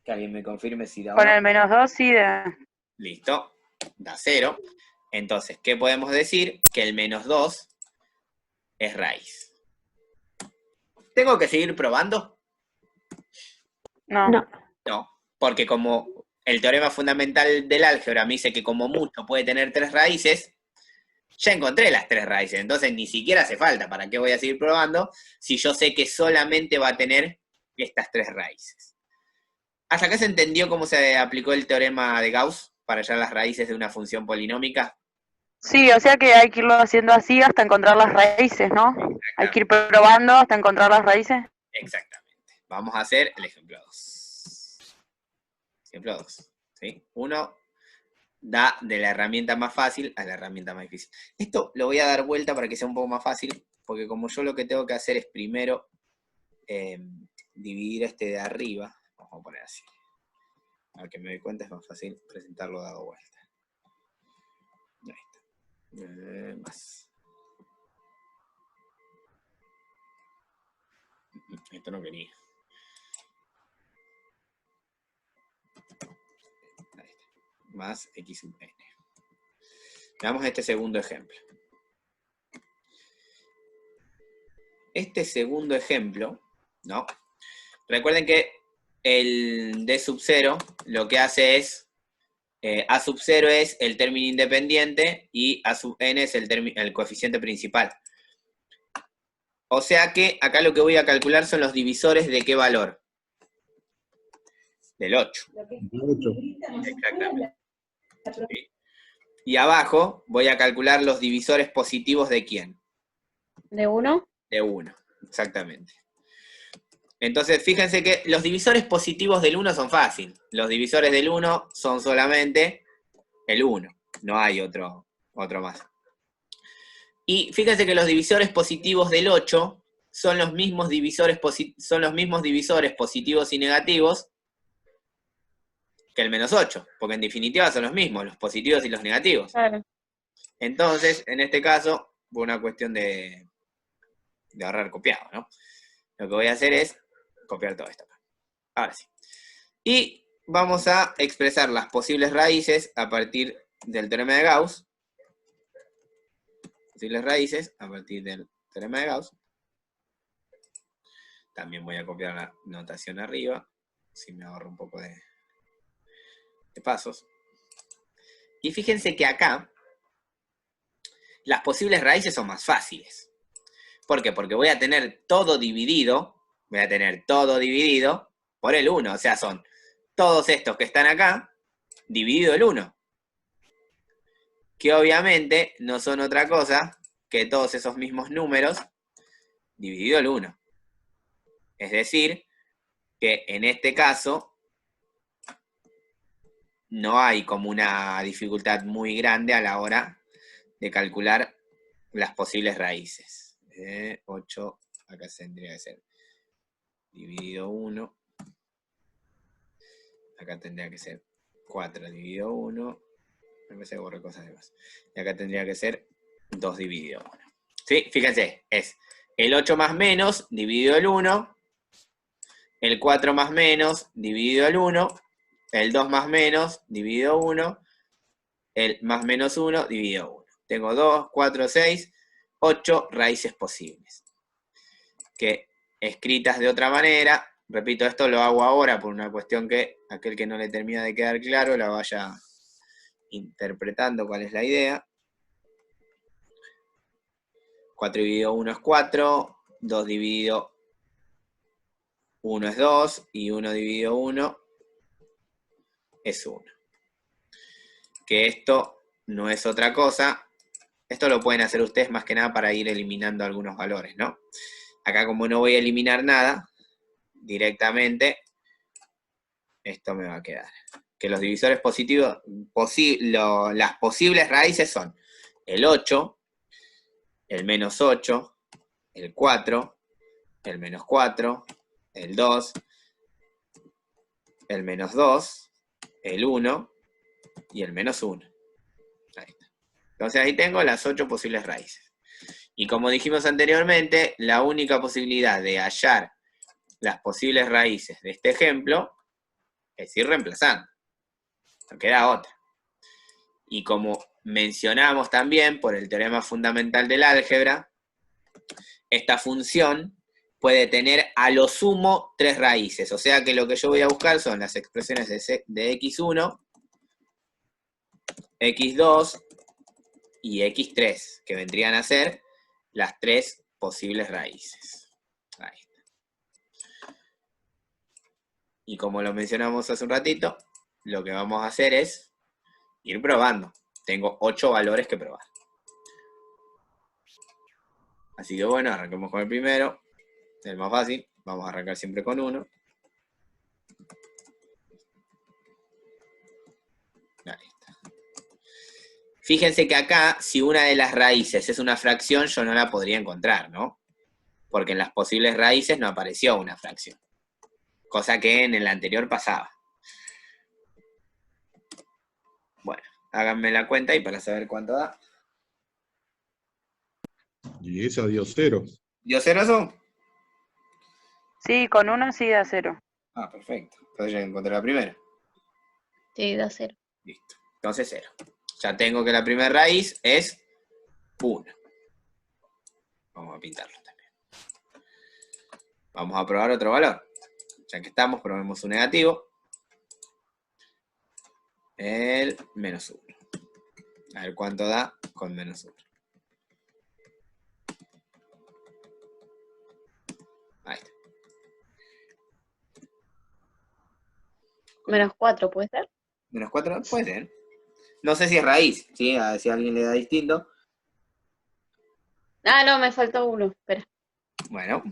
Speaker 1: Que alguien me confirme si da o
Speaker 4: Con
Speaker 1: no.
Speaker 4: el menos 2 sí da.
Speaker 1: Listo. Da 0. Entonces, ¿qué podemos decir? Que el menos 2 es raíz. ¿Tengo que seguir probando?
Speaker 4: No.
Speaker 5: No.
Speaker 1: No, porque como el teorema fundamental del álgebra me dice que como mucho puede tener 3 raíces, ya encontré las 3 raíces, entonces ni siquiera hace falta. ¿Para qué voy a seguir probando si yo sé que solamente va a tener estas 3 raíces? ¿Hasta acá se entendió cómo se aplicó el teorema de Gauss para hallar las raíces de una función polinómica?
Speaker 4: Sí, o sea que hay que irlo haciendo así hasta encontrar las raíces, ¿no? Hay que ir probando hasta encontrar las raíces.
Speaker 1: Exactamente. Vamos a hacer el ejemplo 2. Ejemplo 2. ¿Sí? 1 da de la herramienta más fácil a la herramienta más difícil. Esto lo voy a dar vuelta para que sea un poco más fácil, porque como yo lo que tengo que hacer es primero dividir este de arriba, vamos a poner así. Para que me doy cuenta es más fácil presentarlo dado vuelta. Ahí está. Más. Esto no quería. Ahí está. Más x sub n. Veamos este segundo ejemplo. Este segundo ejemplo, ¿no? Recuerden que el d sub 0 lo que hace es, a sub 0 es el término independiente y a sub n es el coeficiente principal. O sea que acá lo que voy a calcular son los divisores de qué valor. Del 8.
Speaker 3: 8.
Speaker 1: Exactamente. ¿Sí? Y abajo voy a calcular los divisores positivos de quién.
Speaker 5: ¿De 1?
Speaker 1: De 1, exactamente. Entonces, fíjense que los divisores positivos del 1 son fáciles. Los divisores del 1 son solamente el 1. No hay otro más. Y fíjense que los divisores positivos del 8 son los mismos divisores positivos y negativos que el menos 8. Porque en definitiva son los mismos, los positivos y los negativos.
Speaker 5: Claro.
Speaker 1: Entonces, en este caso, por una cuestión de ahorrar copiado, ¿no? Lo que voy a hacer es copiar todo esto. Ahora sí. Y vamos a expresar las posibles raíces a partir del teorema de Gauss. Posibles raíces a partir del teorema de Gauss. También voy a copiar la notación arriba, si me ahorro un poco de pasos. Y fíjense que acá las posibles raíces son más fáciles. ¿Por qué? Porque voy a tener todo dividido por el 1. O sea, son todos estos que están acá, dividido el 1. Que obviamente no son otra cosa que todos esos mismos números, dividido el 1. Es decir, que en este caso, no hay como una dificultad muy grande a la hora de calcular las posibles raíces. 8, acá tendría que ser dividido 1. Acá tendría que ser 4 dividido 1. Me parece que borré cosas de más. Y acá tendría que ser 2 dividido 1. ¿Sí? Fíjense, es el 8 más menos dividido el 1 el 4 más menos dividido el 1, el 2 más menos dividido 1, el más menos 1 dividido 1. Tengo 2, 4, 6, 8 raíces posibles. Que escritas de otra manera, repito, esto lo hago ahora por una cuestión que aquel que no le termina de quedar claro la vaya interpretando cuál es la idea. 4 dividido 1 es 4, 2 dividido 1 es 2, y 1 dividido 1 es 1. Que esto no es otra cosa, esto lo pueden hacer ustedes más que nada para ir eliminando algunos valores, ¿no? Acá como no voy a eliminar nada, directamente, esto me va a quedar. Que los divisores positivos, las posibles raíces son el 8, el menos 8, el 4, el menos 4, el 2, el menos 2, el 1 y el menos 1. Ahí está. Entonces ahí tengo las 8 posibles raíces. Y como dijimos anteriormente, la única posibilidad de hallar las posibles raíces de este ejemplo es ir reemplazando. No queda otra. Y como mencionamos también por el teorema fundamental del álgebra, esta función puede tener a lo sumo 3 raíces. O sea que lo que yo voy a buscar son las expresiones de x1, x2 y x3, que vendrían a ser las 3 posibles raíces. Ahí está. Y como lo mencionamos hace un ratito, lo que vamos a hacer es ir probando. Tengo 8 valores que probar. Así que bueno, arranquemos con el primero, el más fácil. Vamos a arrancar siempre con 1. Ahí está. Fíjense que acá, si una de las raíces es una fracción, yo no la podría encontrar, ¿no? Porque en las posibles raíces no apareció una fracción. Cosa que en el anterior pasaba. Bueno, háganme la cuenta y para saber cuánto da.
Speaker 3: Y esa dio 0.
Speaker 1: ¿Dio 0 eso?
Speaker 4: Sí, con 1 sí da 0.
Speaker 1: Ah, perfecto. Entonces ya encontré la primera.
Speaker 5: Sí, da 0.
Speaker 1: Listo. Entonces 0. Ya tengo que la primera raíz es 1. Vamos a pintarlo también. Vamos a probar otro valor. Ya que estamos, probemos un negativo. El menos 1. A ver cuánto da con menos 1. Ahí está.
Speaker 5: Menos 4, ¿puede ser?
Speaker 1: Menos 4, puede ser. No sé si es raíz, ¿sí? A ver si a alguien le da distinto.
Speaker 5: Ah, no, me faltó 1. Espera.
Speaker 1: Bueno.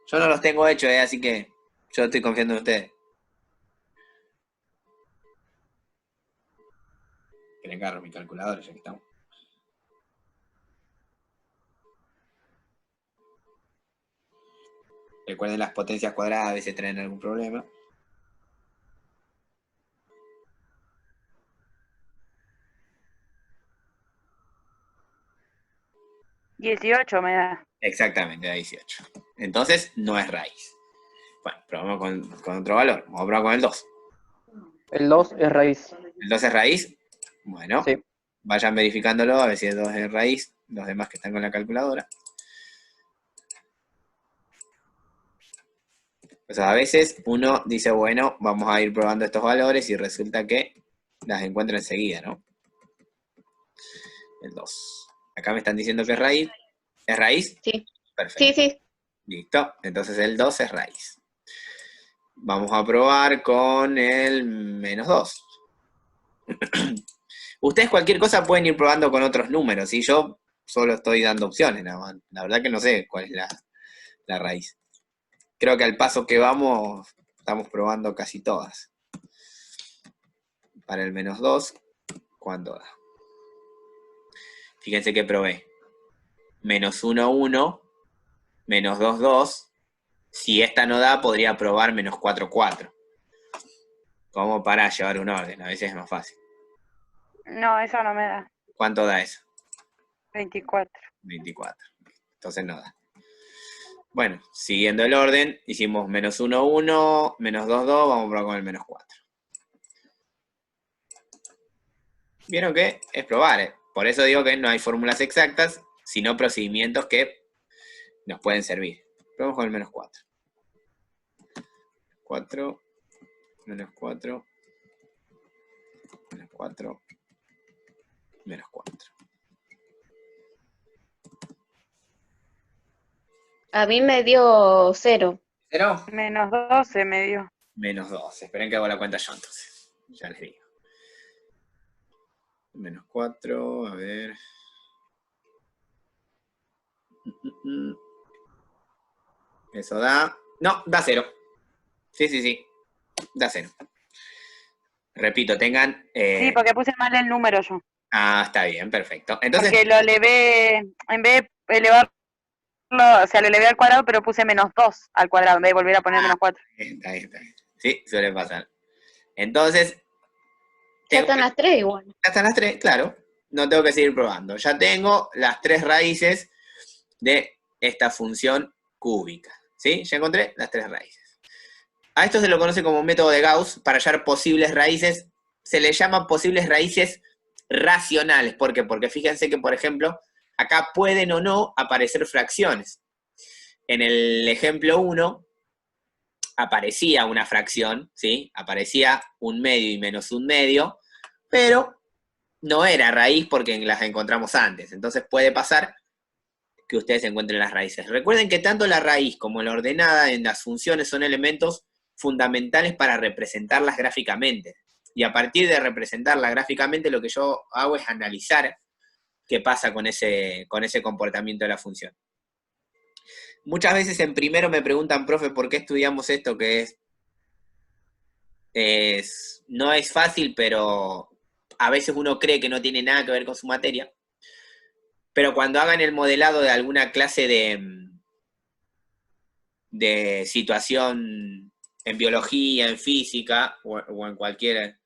Speaker 1: Yo no los tengo hechos, así que yo estoy confiando en ustedes. Que le agarro mi calculadora, ya que estamos. Recuerden, las potencias cuadradas a veces traen algún problema.
Speaker 4: $18 me da.
Speaker 1: Exactamente, da 18. Entonces, no es raíz. Bueno, probamos con otro valor. Vamos a probar con el 2.
Speaker 6: El 2 es raíz.
Speaker 1: ¿El 2 es raíz? Bueno,
Speaker 6: Sí.
Speaker 1: vayan verificándolo, a ver si el 2 es raíz. Los demás que están con la calculadora. Pues a veces uno dice, bueno, vamos a ir probando estos valores y resulta que las encuentra enseguida, ¿no? El 2. Acá me están diciendo que es raíz. ¿Es raíz?
Speaker 5: Sí.
Speaker 1: Perfecto.
Speaker 5: Sí, sí.
Speaker 1: Listo. Entonces el 2 es raíz. Vamos a probar con el menos 2. Ustedes cualquier cosa pueden ir probando con otros números, y yo solo estoy dando opciones, nada más. La verdad que no sé cuál es la raíz. Creo que al paso que vamos, estamos probando casi todas. Para el menos 2, ¿cuánto da? Fíjense que probé. Menos 1, 1. Menos 2, 2. Si esta no da, podría probar menos 4, 4. Como para llevar un orden, a veces es más fácil.
Speaker 4: No, eso no me da.
Speaker 1: ¿Cuánto da eso?
Speaker 4: 24.
Speaker 1: 24. Entonces no da. Bueno, siguiendo el orden, hicimos menos 1, 1, menos 2, 2, vamos a probar con el menos 4. Vieron que es probar, ¿eh? Por eso digo que no hay fórmulas exactas, sino procedimientos que nos pueden servir. Probamos con el menos 4. 4, menos 4, menos 4, menos 4.
Speaker 5: A mí me dio 0.
Speaker 1: ¿0?
Speaker 4: Menos 12 me dio.
Speaker 1: Menos 12. Esperen que hago la cuenta yo entonces. Ya les digo. Menos 4, a ver. Eso da... No, da 0. Sí. Da 0. Repito, tengan...
Speaker 4: Sí, porque puse mal el número yo.
Speaker 1: Ah, está bien, perfecto. Entonces...
Speaker 4: Porque lo elevé, en vez de elevarlo, o sea, lo elevé al cuadrado, pero puse menos 2 al cuadrado, en vez de volver a poner menos 4.
Speaker 1: Está bien. Sí, suele pasar. Entonces...
Speaker 5: Ya están las 3 igual.
Speaker 1: Ya están las 3, claro. No tengo que seguir probando. Ya tengo las 3 raíces de esta función cúbica. ¿Sí? Ya encontré las 3 raíces. A esto se lo conoce como método de Gauss para hallar posibles raíces. Se le llama posibles raíces racionales. ¿Por qué? Porque fíjense que, por ejemplo, acá pueden o no aparecer fracciones. En el ejemplo 1 aparecía una fracción, ¿sí? Aparecía 1/2 y menos 1/2, pero no era raíz porque las encontramos antes. Entonces puede pasar que ustedes encuentren las raíces. Recuerden que tanto la raíz como la ordenada en las funciones son elementos fundamentales para representarlas gráficamente. Y a partir de representarlas gráficamente, lo que yo hago es analizar qué pasa con ese comportamiento de la función. Muchas veces en primero me preguntan, profe, ¿por qué estudiamos esto? Que no es fácil, pero a veces uno cree que no tiene nada que ver con su materia. Pero cuando hagan el modelado de alguna clase de situación en biología, en física, o en cualquier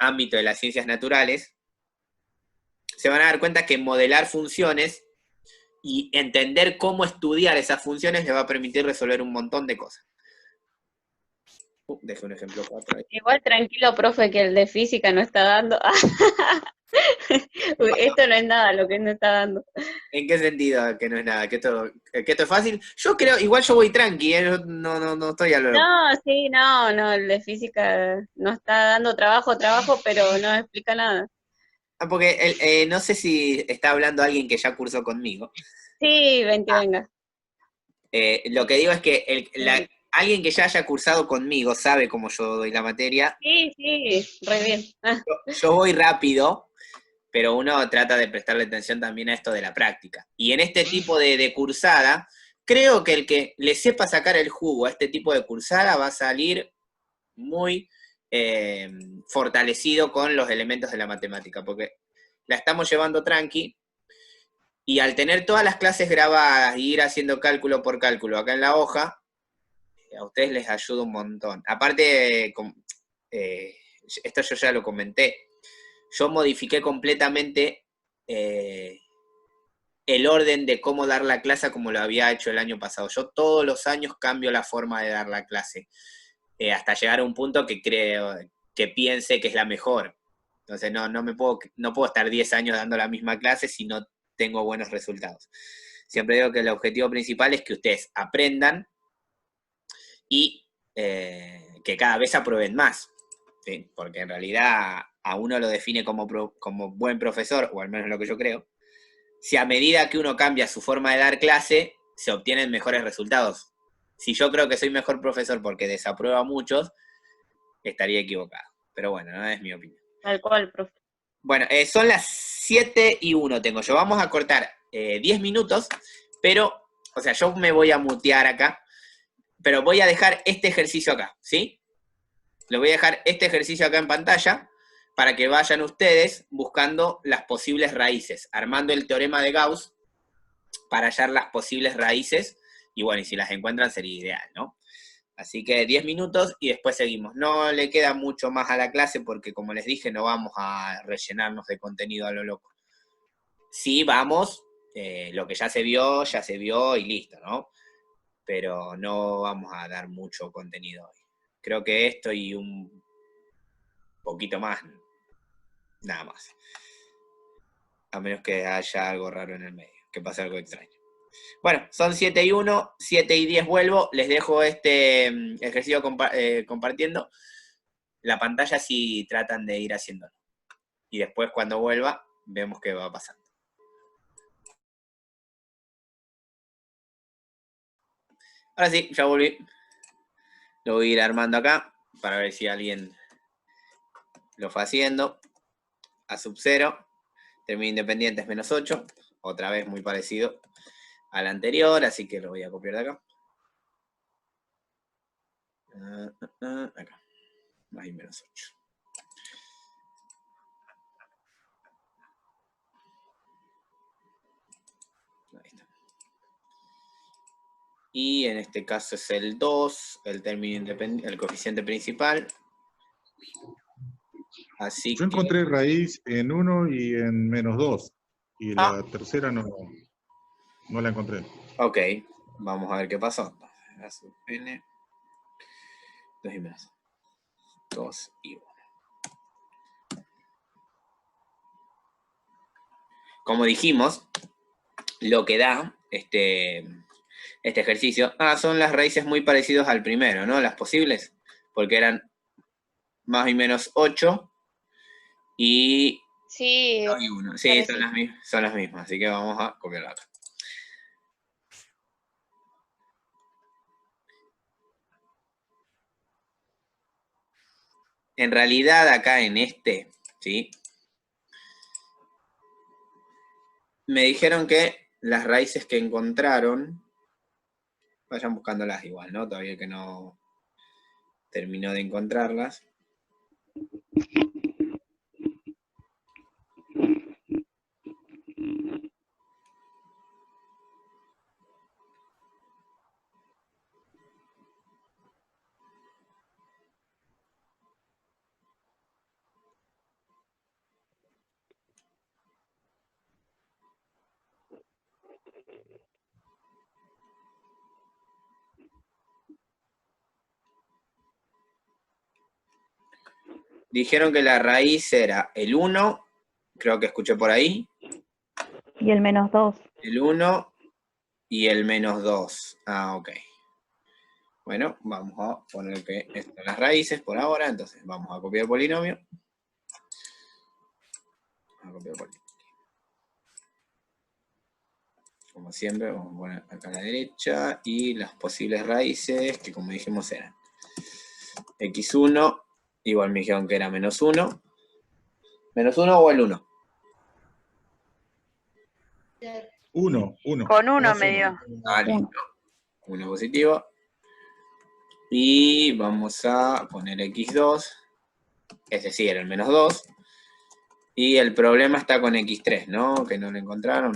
Speaker 1: ámbito de las ciencias naturales, se van a dar cuenta que modelar funciones y entender cómo estudiar esas funciones les va a permitir resolver un montón de cosas. Dejo un ejemplo 4 ahí.
Speaker 5: Igual tranquilo, profe, que el de física no está dando. Uy, esto no es nada lo que no está dando.
Speaker 1: ¿En qué sentido que no es nada? ¿Que esto es fácil? Yo creo, igual yo voy tranqui, ¿eh? No estoy a lo loco.
Speaker 5: No, sí, no, el de física no está dando trabajo, pero no explica nada.
Speaker 1: Porque no sé si está hablando alguien que ya cursó conmigo.
Speaker 5: Sí, venga.
Speaker 1: Lo que digo es que alguien que ya haya cursado conmigo sabe cómo yo doy la materia.
Speaker 5: Sí, re bien.
Speaker 1: Yo voy rápido, pero uno trata de prestarle atención también a esto de la práctica. Y en este tipo de cursada, creo que el que le sepa sacar el jugo a este tipo de cursada va a salir muy fortalecido con los elementos de la matemática, porque la estamos llevando tranqui, y al tener todas las clases grabadas y ir haciendo cálculo por cálculo acá en la hoja, a ustedes les ayuda un montón. Aparte, esto yo ya lo comenté, yo modifiqué completamente el orden de cómo dar la clase como lo había hecho el año pasado. Yo todos los años cambio la forma de dar la clase, hasta llegar a un punto que creo, que piense que es la mejor. Entonces no puedo estar 10 años dando la misma clase si no tengo buenos resultados. Siempre digo que el objetivo principal es que ustedes aprendan y que cada vez aprueben más, ¿sí? Porque en realidad a uno lo define como buen profesor, o al menos lo que yo creo, si a medida que uno cambia su forma de dar clase, se obtienen mejores resultados. Si yo creo que soy mejor profesor porque desapruebo a muchos, estaría equivocado. Pero bueno, no es mi opinión.
Speaker 5: Tal cual, profe.
Speaker 1: Bueno, son las 7:01 tengo yo. Vamos a cortar 10 minutos, pero, o sea, yo me voy a mutear acá, pero voy a dejar este ejercicio acá, ¿sí? Lo voy a dejar este ejercicio acá en pantalla para que vayan ustedes buscando las posibles raíces, armando el teorema de Gauss para hallar las posibles raíces, y bueno, y si las encuentran sería ideal, ¿no? Así que 10 minutos y después seguimos. No le queda mucho más a la clase porque, como les dije, no vamos a rellenarnos de contenido a lo loco. Sí, vamos Lo que ya se vio y listo, ¿no? Pero no vamos a dar mucho contenido hoy. Creo que esto y un poquito más, nada más. A menos que haya algo raro en el medio, que pase algo extraño. Bueno, son 7:01, 7:10 vuelvo. Les dejo este ejercicio compartiendo la pantalla si tratan de ir haciéndolo. Y después cuando vuelva, vemos qué va pasando. Ahora sí, ya volví. Lo voy a ir armando acá para ver si alguien lo fue haciendo. A sub 0. Término independiente es -8. Otra vez muy parecido al anterior, así que lo voy a copiar de acá. Acá. Más y -8. Ahí está. Y en este caso es el 2, el término independiente, el coeficiente principal. Así
Speaker 3: Yo
Speaker 1: que...
Speaker 3: encontré raíz en 1 y en -2. Y la tercera no la encontré.
Speaker 1: Ok, vamos a ver qué pasó. A sub n, 2 y menos. 2 y 1. Como dijimos, lo que da este ejercicio, son las raíces muy parecidas al primero, ¿no? Las posibles, porque eran más y menos 8 y
Speaker 5: Sí,
Speaker 1: 2 y 1. Sí, son las mismas, así que vamos a copiarla acá. En realidad acá en este, ¿sí? Me dijeron que las raíces que encontraron, vayan buscándolas igual, ¿no? Todavía que no terminó de encontrarlas. Dijeron que la raíz era el 1, creo que escuché por ahí.
Speaker 4: Y el -2.
Speaker 1: El 1 y el -2. Ok. Bueno, vamos a poner que estas son las raíces por ahora, entonces vamos a copiar el polinomio. Como siempre, vamos a poner acá a la derecha, y las posibles raíces, que como dijimos eran x1, igual me dijeron que era -1. ¿-1 o el 1?
Speaker 3: 1.
Speaker 4: Con 1 me dio.
Speaker 1: Listo. 1 positivo. Y vamos a poner x2, es decir, el -2. Y el problema está con x3, ¿no? Que no lo encontraron.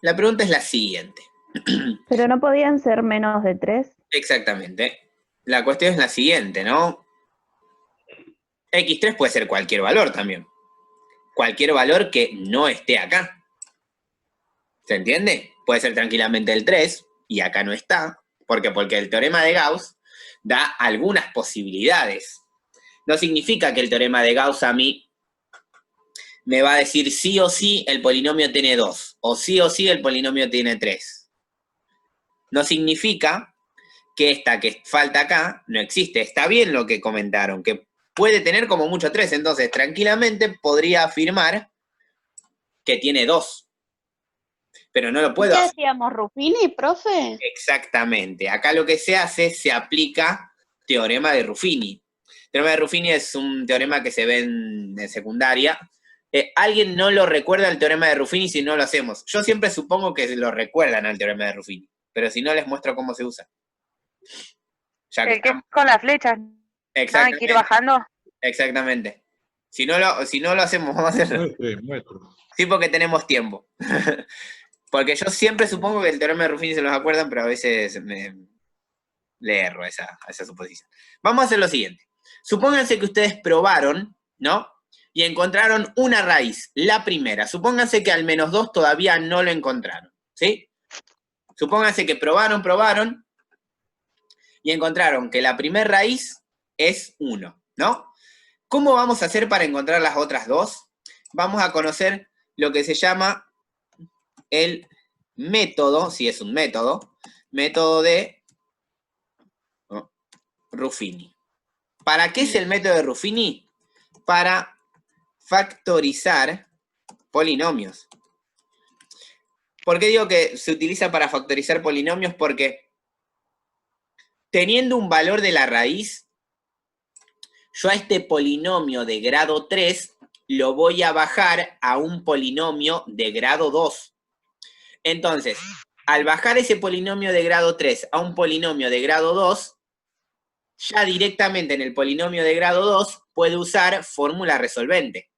Speaker 1: La pregunta es la siguiente.
Speaker 4: Pero no podían ser menos de 3.
Speaker 1: Exactamente. La cuestión es la siguiente, ¿no? X3 puede ser cualquier valor también. Cualquier valor que no esté acá. ¿Se entiende? Puede ser tranquilamente el 3, y acá no está. ¿Por qué? Porque el teorema de Gauss da algunas posibilidades. No significa que el teorema de Gauss a mí me va a decir sí o sí el polinomio tiene 2, o sí el polinomio tiene 3. No significa que esta que falta acá no existe. Está bien lo que comentaron, que puede tener como mucho 3, entonces tranquilamente podría afirmar que tiene 2. Pero no lo puedo
Speaker 5: ¿qué
Speaker 1: hacer.
Speaker 5: hacíamos, Ruffini, profe?
Speaker 1: Exactamente. Acá lo que se hace, se aplica teorema de Ruffini. Teorema de Ruffini es un teorema que se ve en secundaria. ¿Alguien no lo recuerda el teorema de Ruffini si no lo hacemos? Yo siempre supongo que lo recuerdan al teorema de Ruffini, pero si no les muestro cómo se usa. Ya que
Speaker 4: El que es con las flechas. ¿No? Hay que ir bajando.
Speaker 1: Exactamente. Si no lo hacemos, vamos a hacerlo.
Speaker 3: Muestre.
Speaker 1: Sí, porque tenemos tiempo. Porque yo siempre supongo que el teorema de Ruffini se los acuerdan, pero a veces le erro a esa suposición. Vamos a hacer lo siguiente. Supónganse que ustedes probaron, ¿no? y encontraron una raíz, la primera. Supónganse que al -2 todavía no lo encontraron, ¿sí? Supónganse que probaron, y encontraron que la primera raíz es 1, ¿no? ¿Cómo vamos a hacer para encontrar las otras dos? Vamos a conocer lo que se llama el método, si es un método de Ruffini. ¿Para qué es el método de Ruffini? Para factorizar polinomios. ¿Por qué digo que se utiliza para factorizar polinomios? Porque teniendo un valor de la raíz, yo a este polinomio de grado 3 lo voy a bajar a un polinomio de grado 2. Entonces, al bajar ese polinomio de grado 3 a un polinomio de grado 2, ya directamente en el polinomio de grado 2 puedo usar fórmula resolvente.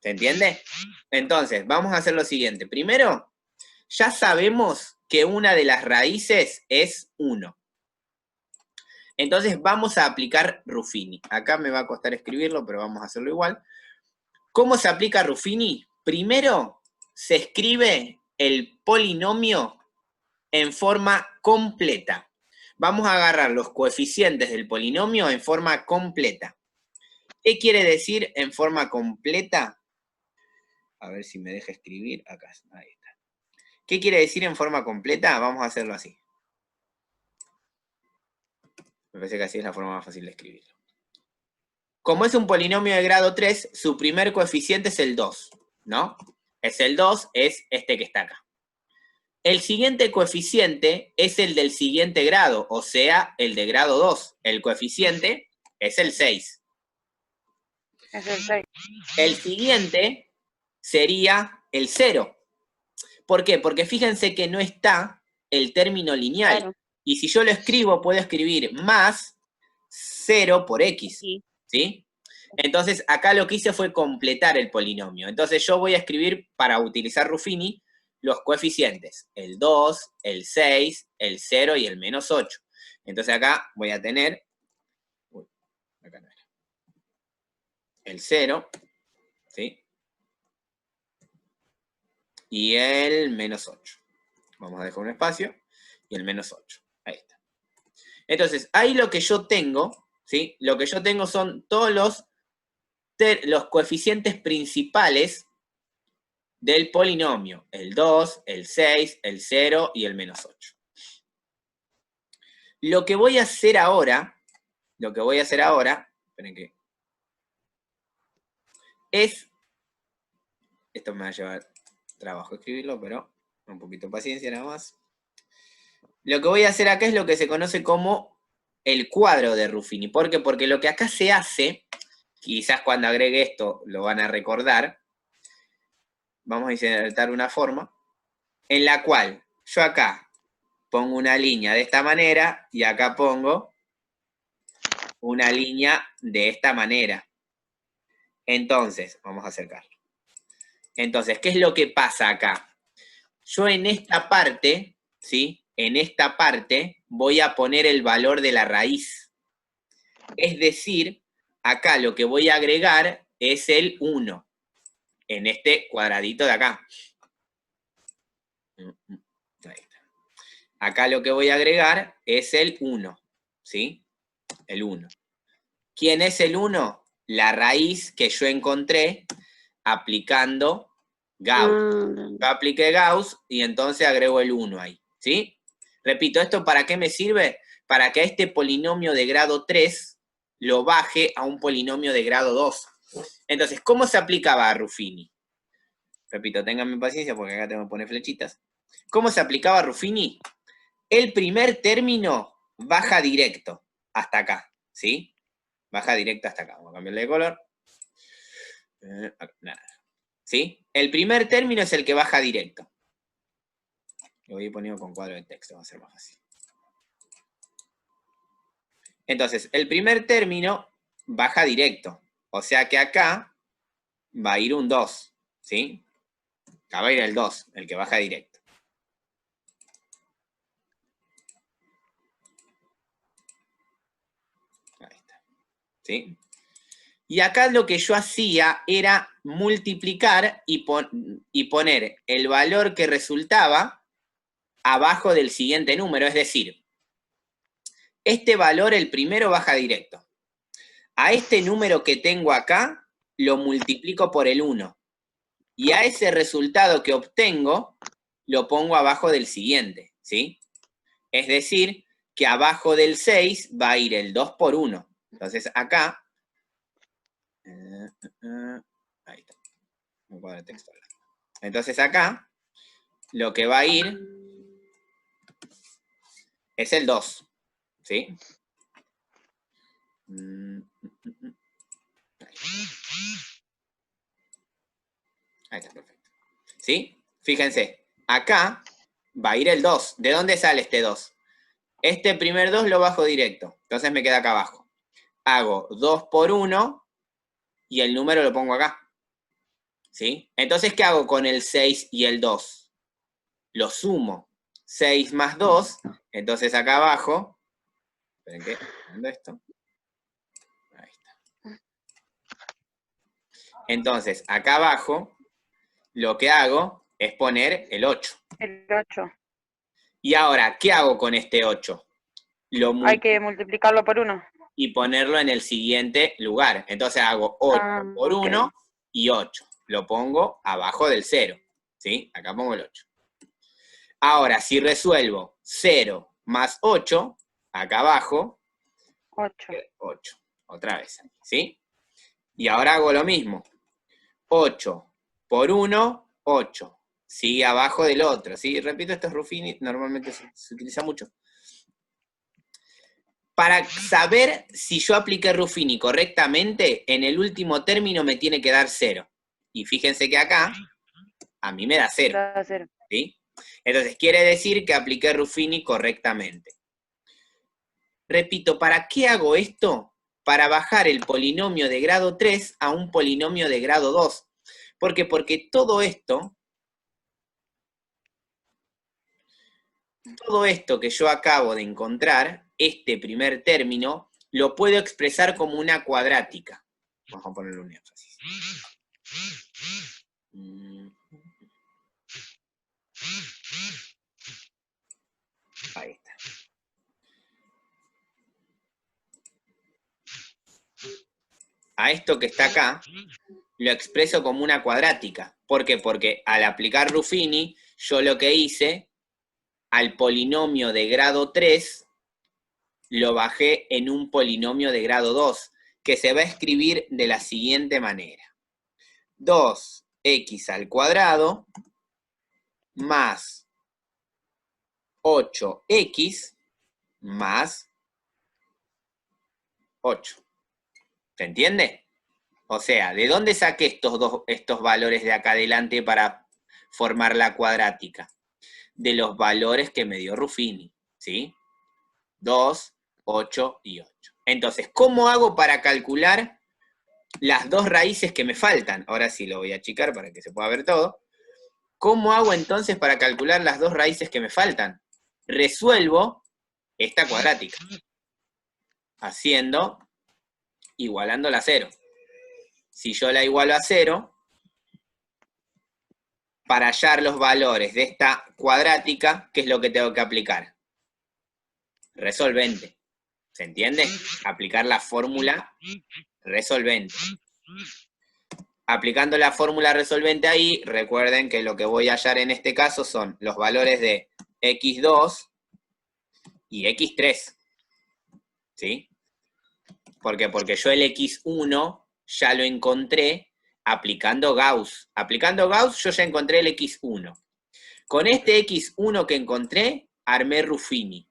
Speaker 1: ¿Se entiende? Entonces, vamos a hacer lo siguiente. Primero, ya sabemos que una de las raíces es 1. Entonces vamos a aplicar Ruffini. Acá me va a costar escribirlo, pero vamos a hacerlo igual. ¿Cómo se aplica Ruffini? Primero se escribe el polinomio en forma completa. Vamos a agarrar los coeficientes del polinomio en forma completa. ¿Qué quiere decir en forma completa? A ver si me deja escribir. Acá, ahí está. ¿Qué quiere decir en forma completa? Vamos a hacerlo así. Me parece que así es la forma más fácil de escribirlo. Como es un polinomio de grado 3, su primer coeficiente es el 2, ¿no? Es el 2, es este que está acá. El siguiente coeficiente es el del siguiente grado, o sea, el de grado 2. El coeficiente es el 6.
Speaker 4: Es el 6.
Speaker 1: El siguiente sería el 0. ¿Por qué? Porque fíjense que no está el término lineal.
Speaker 5: Claro.
Speaker 1: Y si yo lo escribo, puedo escribir más 0 por x.
Speaker 5: Sí.
Speaker 1: ¿Sí? Entonces, acá lo que hice fue completar el polinomio. Entonces, yo voy a escribir, para utilizar Ruffini, los coeficientes. El 2, el 6, el 0 y el -8. Entonces, acá voy a tener... Uy, acá no era. El 0, ¿sí? Y el -8. Vamos a dejar un espacio. Y el -8. Ahí está. Entonces, ahí lo que yo tengo, ¿sí? Lo que yo tengo son todos los coeficientes principales del polinomio. El 2, el 6, el 0 y el -8. Lo que voy a hacer ahora, esperen que, es, esto me va a llevar trabajo escribirlo, pero un poquito de paciencia nada más. Lo que voy a hacer acá es lo que se conoce como el cuadro de Ruffini. ¿Por qué? Porque lo que acá se hace, quizás cuando agregue esto lo van a recordar, vamos a insertar una forma en la cual yo acá pongo una línea de esta manera y acá pongo una línea de esta manera. Entonces, vamos a acercarlo. Entonces, ¿qué es lo que pasa acá? Yo en esta parte, ¿sí? En esta parte voy a poner el valor de la raíz. Es decir, acá lo que voy a agregar es el 1. En este cuadradito de acá. Ahí está. Acá lo que voy a agregar es el 1. ¿Sí? El 1. ¿Quién es el 1? La raíz que yo encontré aplicando Gauss. Yo apliqué Gauss y entonces agrego el 1 ahí. ¿Sí? Repito, ¿esto para qué me sirve? Para que a este polinomio de grado 3 lo baje a un polinomio de grado 2. Entonces, ¿cómo se aplicaba a Ruffini? Repito, ténganme paciencia porque acá tengo que poner flechitas. ¿Cómo se aplicaba a Ruffini? El primer término baja directo hasta acá, ¿sí? Baja directo hasta acá. Vamos a cambiarle de color. Nada. ¿Sí? El primer término es el que baja directo. Lo voy a ir poniendo con cuadro de texto, va a ser más fácil. Entonces, el primer término baja directo. O sea que acá va a ir un 2, ¿sí? Acá va a ir el 2, el que baja directo. Ahí está. ¿Sí? Y acá lo que yo hacía era multiplicar y poner el valor que resultaba abajo del siguiente número. Es decir, este valor, el primero, baja directo. A este número que tengo acá, lo multiplico por el 1. Y a ese resultado que obtengo, lo pongo abajo del siguiente, ¿sí? Es decir, que abajo del 6 va a ir el 2 por 1. Entonces acá, ahí está, un cuadro de texto. Entonces acá, lo que va a ir es el 2, ¿sí? Ahí está, perfecto. ¿Sí? Fíjense, acá va a ir el 2. ¿De dónde sale este 2? Este primer 2 lo bajo directo. Entonces me queda acá abajo. Hago 2 por 1 y el número lo pongo acá. ¿Sí? Entonces, ¿qué hago con el 6 y el 2? Lo sumo. 6 más 2. Entonces acá abajo. Esperen que ¿dónde esto? Ahí está. Entonces, acá abajo, lo que hago es poner el 8.
Speaker 4: El 8.
Speaker 1: Y ahora, ¿qué hago con este 8?
Speaker 4: Hay que multiplicarlo por 1.
Speaker 1: Y ponerlo en el siguiente lugar. Entonces hago 8 por 1 y 8. Lo pongo abajo del 0. ¿Sí? Acá pongo el 8. Ahora, si resuelvo 0 más 8, acá abajo,
Speaker 4: 8.
Speaker 1: 8. Otra vez. ¿Sí? Y ahora hago lo mismo. 8 por 1, 8. Sigue abajo del otro. ¿Sí? Repito, esto es Ruffini, normalmente se utiliza mucho. Para saber si yo apliqué Ruffini correctamente, en el último término me tiene que dar 0. Y fíjense que acá, a mí me da 0.
Speaker 4: Da 0.
Speaker 1: ¿Sí? Entonces, quiere decir que apliqué Ruffini correctamente. Repito, ¿para qué hago esto? Para bajar el polinomio de grado 3 a un polinomio de grado 2. ¿Por qué? Porque todo esto que yo acabo de encontrar, este primer término, lo puedo expresar como una cuadrática. Vamos a ponerle un énfasis. Ahí está. A esto que está acá, lo expreso como una cuadrática. ¿Por qué? Porque al aplicar Ruffini, yo lo que hice, al polinomio de grado 3, lo bajé en un polinomio de grado 2, que se va a escribir de la siguiente manera. 2x al cuadrado más 8x más 8. ¿Se entiende? O sea, ¿de dónde saqué estos valores de acá adelante para formar la cuadrática? De los valores que me dio Ruffini, ¿sí? 2, 8 y 8. Entonces, ¿cómo hago para calcular las dos raíces que me faltan? Ahora sí lo voy a achicar para que se pueda ver todo. ¿Cómo hago entonces para calcular las dos raíces que me faltan? Resuelvo esta cuadrática. Igualándola a 0. Si yo la igualo a 0, para hallar los valores de esta cuadrática, ¿qué es lo que tengo que aplicar? Resolvente. ¿Se entiende? Aplicar la fórmula resolvente. Aplicando la fórmula resolvente ahí, recuerden que lo que voy a hallar en este caso son los valores de x2 y x3. ¿Sí? ¿Por qué? Porque yo el x1 ya lo encontré aplicando Gauss. Aplicando Gauss yo ya encontré el x1. Con este x1 que encontré, armé Ruffini.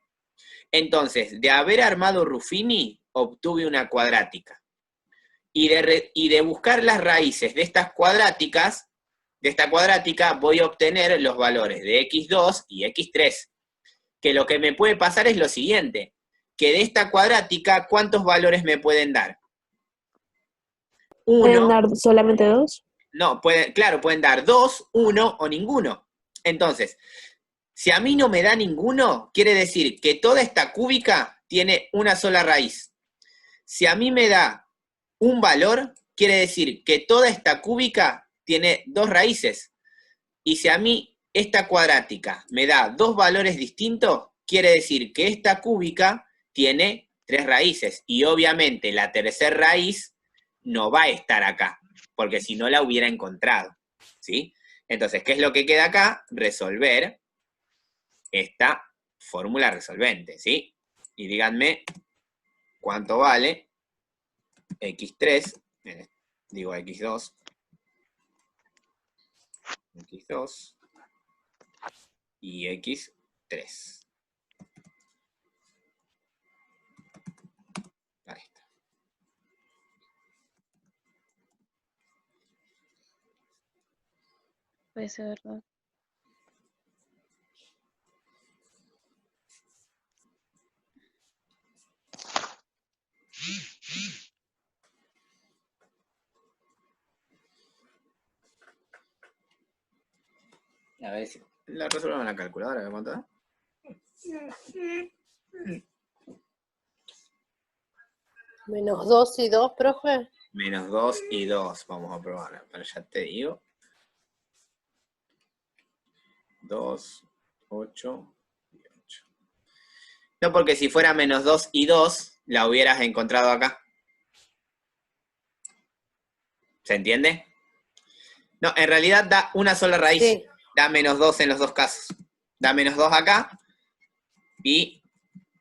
Speaker 1: Entonces, de haber armado Ruffini, obtuve una cuadrática. Y de buscar las raíces de estas cuadráticas, de esta cuadrática, voy a obtener los valores de x2 y x3. Que lo que me puede pasar es lo siguiente, que de esta cuadrática, ¿cuántos valores me pueden dar?
Speaker 7: ¿Pueden dar solamente 2?
Speaker 1: No, pueden dar 2, 1 o ninguno. Entonces, si a mí no me da ninguno, quiere decir que toda esta cúbica tiene una sola raíz. Si a mí me da un valor, quiere decir que toda esta cúbica tiene 2 raíces. Y si a mí esta cuadrática me da 2 valores distintos, quiere decir que esta cúbica tiene 3 raíces. Y obviamente la tercera raíz no va a estar acá, porque si no la hubiera encontrado, ¿sí? Entonces, ¿qué es lo que queda acá? Resolver esta fórmula resolvente, ¿sí? Y díganme cuánto vale x3, digo x2, x2 y x3. Ahí está.
Speaker 5: Puede ser verdad.
Speaker 1: A ver si la resuelvo en la calculadora, ¿de cuánto da?
Speaker 2: Menos 2 y 2, profe.
Speaker 1: Menos 2 y 2. Vamos a probar. Pero ya te digo. 2, 8 y 8. No, porque si fuera menos 2 y 2, la hubieras encontrado acá. ¿Se entiende? No, en realidad da una sola raíz.
Speaker 2: Sí.
Speaker 1: Da menos 2 en los dos casos. Da menos 2 acá. Y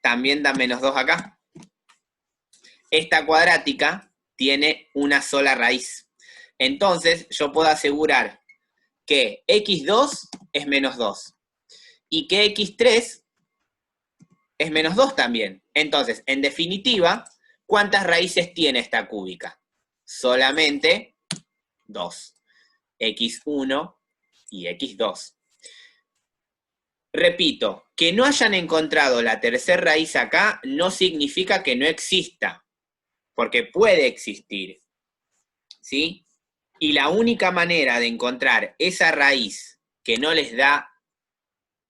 Speaker 1: también da menos 2 acá. Esta cuadrática tiene una sola raíz. Entonces, yo puedo asegurar que x2 es menos 2. Y que x3 es menos 2 también. Entonces, en definitiva, ¿cuántas raíces tiene esta cúbica? Solamente 2. x1 y x2. Repito, que no hayan encontrado la tercera raíz acá no significa que no exista, porque puede existir, ¿sí? Y la única manera de encontrar esa raíz que no les da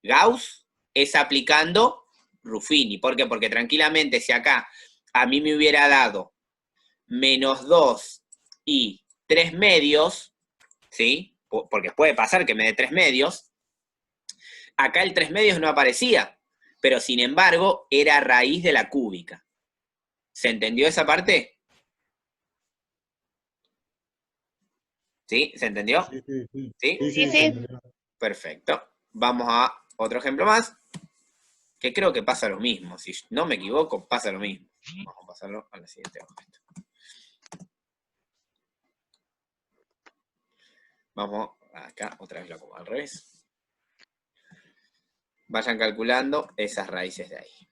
Speaker 1: Gauss es aplicando Ruffini. ¿Por qué? Porque tranquilamente si acá a mí me hubiera dado menos 2 y 3 medios, ¿sí? Porque puede pasar que me dé 3 medios, acá el 3 medios no aparecía, pero sin embargo era raíz de la cúbica. ¿Se entendió esa parte? ¿Sí? ¿Se entendió?
Speaker 3: Sí, sí, sí.
Speaker 1: ¿Sí?
Speaker 5: Sí, sí.
Speaker 1: Perfecto. Vamos a otro ejemplo más, que creo que pasa lo mismo. Si no me equivoco, pasa lo mismo. Vamos a pasarlo a la siguiente hoja. Vamos acá, otra vez lo acomodo al revés. Vayan calculando esas raíces de ahí.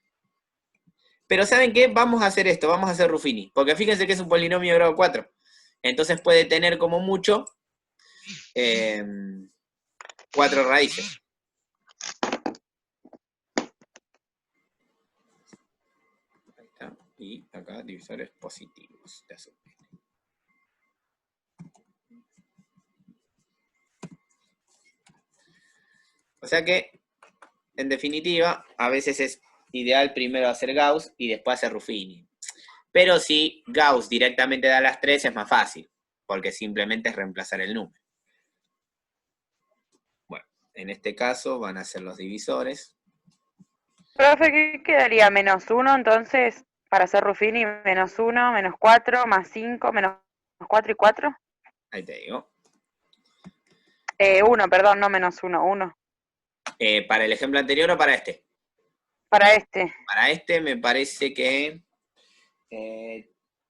Speaker 1: Pero ¿saben qué? Vamos a hacer esto, vamos a hacer Ruffini. Porque fíjense que es un polinomio de grado 4. Entonces puede tener como mucho 4 raíces. Ahí está. Y acá divisores positivos de azul. O sea que, en definitiva, a veces es ideal primero hacer Gauss y después hacer Ruffini. Pero si Gauss directamente da las 3 es más fácil, porque simplemente es reemplazar el número. Bueno, en este caso van a ser los divisores.
Speaker 4: Profe, ¿qué quedaría? Menos 1, entonces, para hacer Ruffini, menos 1, menos 4, más 5, menos 4 y 4.
Speaker 1: Ahí te digo.
Speaker 4: 1, perdón, no menos 1, 1.
Speaker 1: ¿Para el ejemplo anterior o para este?
Speaker 4: Para este.
Speaker 1: Para este me parece que...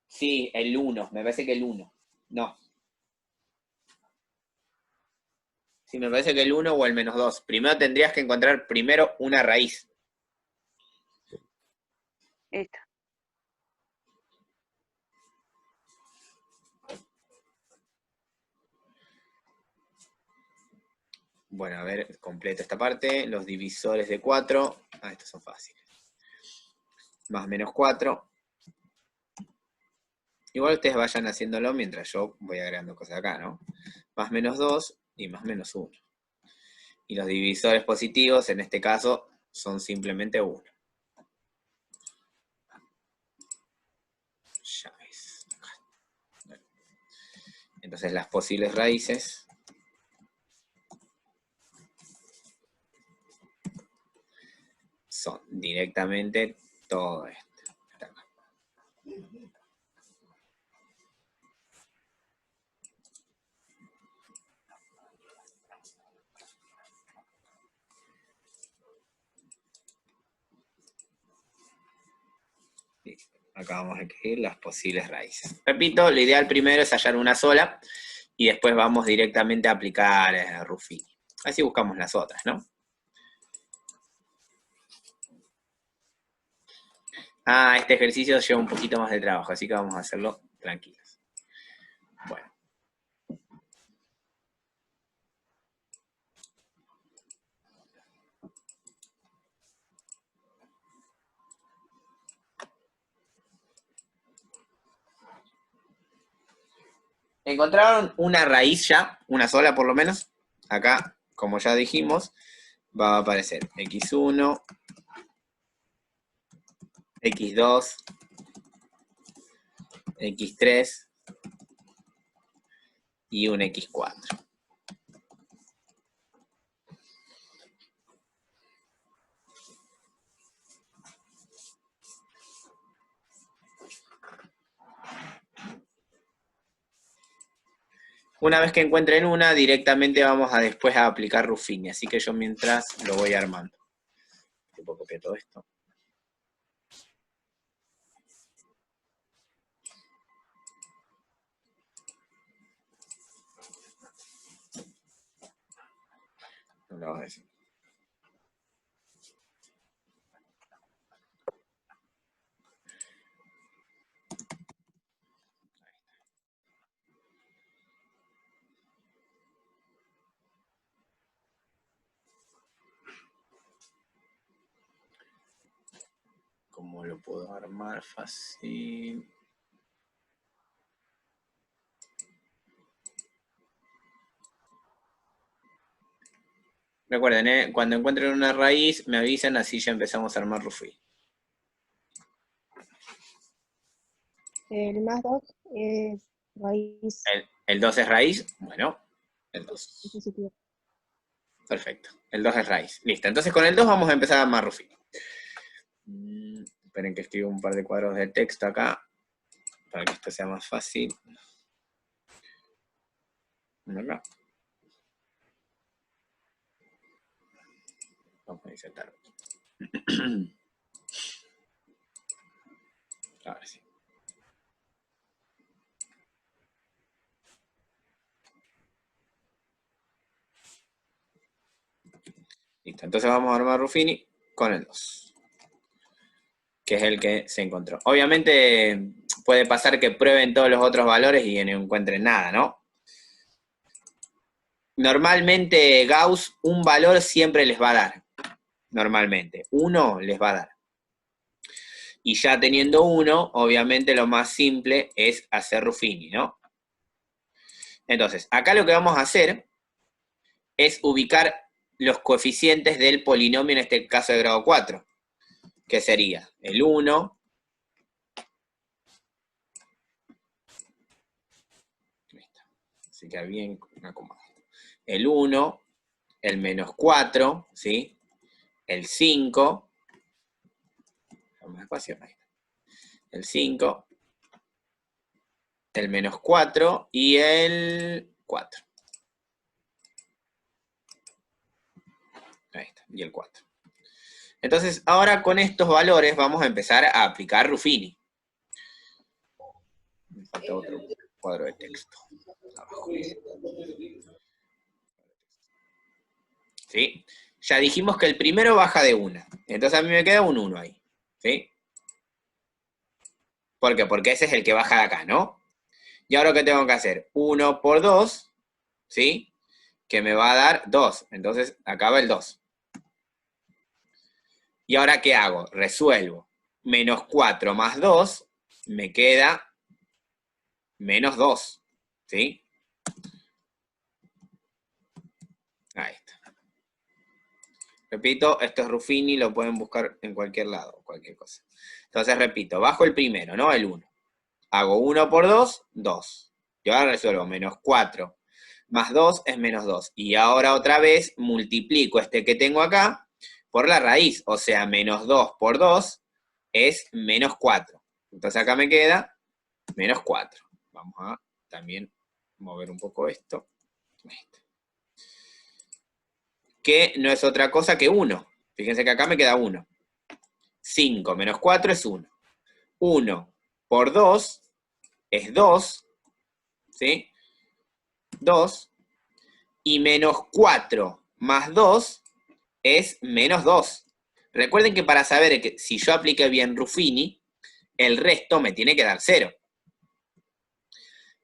Speaker 1: sí, el 1. Me parece que el 1. No. Sí, me parece que el 1 o el menos 2. Primero tendrías que encontrar primero una raíz.
Speaker 4: Listo.
Speaker 1: Bueno, a ver, completo esta parte. Los divisores de 4. Ah, estos son fáciles. Más menos 4. Igual ustedes vayan haciéndolo mientras yo voy agregando cosas acá, ¿no? Más menos 2 y más menos 1. Y los divisores positivos, en este caso, son simplemente 1. Ya ves. Acá. Entonces las posibles raíces son directamente todo esto. Acá vamos a escribir las posibles raíces. Repito, lo ideal primero es hallar una sola y después vamos directamente a aplicar Ruffini. Así buscamos las otras, ¿no? Este ejercicio lleva un poquito más de trabajo, así que vamos a hacerlo tranquilos. Bueno. ¿Encontraron una raíz ya? Una sola por lo menos. Acá, como ya dijimos, va a aparecer x1, x2, x3 y un x4. Una vez que encuentren una, directamente vamos a después a aplicar Ruffini. Así que yo mientras lo voy armando. Puedo copiar todo esto. No lo vamos a decir. ¿Cómo lo puedo armar fácil? Recuerden, cuando encuentren una raíz, me avisan, así ya empezamos a armar Ruffini.
Speaker 7: El más 2 es raíz.
Speaker 1: ¿El 2 es raíz? Bueno, el 2. Perfecto, el 2 es raíz. Listo, entonces con el 2 vamos a empezar a armar Ruffini. Esperen que escribo un par de cuadros de texto acá, para que esto sea más fácil. Acá. Vamos a insertar. Ahora sí. Listo, entonces vamos a armar Ruffini con el 2, que es el que se encontró. Obviamente puede pasar que prueben todos los otros valores y no encuentren nada, ¿no? Normalmente Gauss un valor siempre les va a dar. Normalmente, 1 les va a dar. Y ya teniendo 1, obviamente lo más simple es hacer Ruffini, ¿no? Entonces, acá lo que vamos a hacer es ubicar los coeficientes del polinomio, en este caso de grado 4, que sería el 1, así que bien acomodado, el 1, el menos 4, ¿sí? El 5, más espacio, ahí. El 5, el menos 4 y el 4. Ahí está, y el 4. Entonces, ahora con estos valores vamos a empezar a aplicar Ruffini. Me falta otro cuadro de texto. Abajo. ¿Sí? Ya dijimos que el primero baja de 1. Entonces a mí me queda un 1 ahí. ¿Sí? ¿Por qué? Porque ese es el que baja de acá, ¿no? Y ahora, ¿qué tengo que hacer? 1 por 2, ¿sí? Que me va a dar 2. Entonces, acá va el 2. ¿Y ahora qué hago? Resuelvo. Menos 4 más 2, me queda menos 2. ¿Sí? Ahí está. Repito, esto es Ruffini, lo pueden buscar en cualquier lado, cualquier cosa. Entonces, repito, bajo el primero, ¿no? El 1. Hago 1 por 2, 2. Y ahora resuelvo menos 4 más 2 es menos 2. Y ahora otra vez multiplico este que tengo acá por la raíz. O sea, menos 2 por 2 es menos 4. Entonces acá me queda menos 4. Vamos a también mover un poco esto. Que no es otra cosa que 1. Fíjense que acá me queda 1. 5 menos 4 es 1. 1 por 2 es 2. ¿Sí? 2. Y menos 4 más 2 es menos 2. Recuerden que para saber que si yo apliqué bien Ruffini, el resto me tiene que dar 0.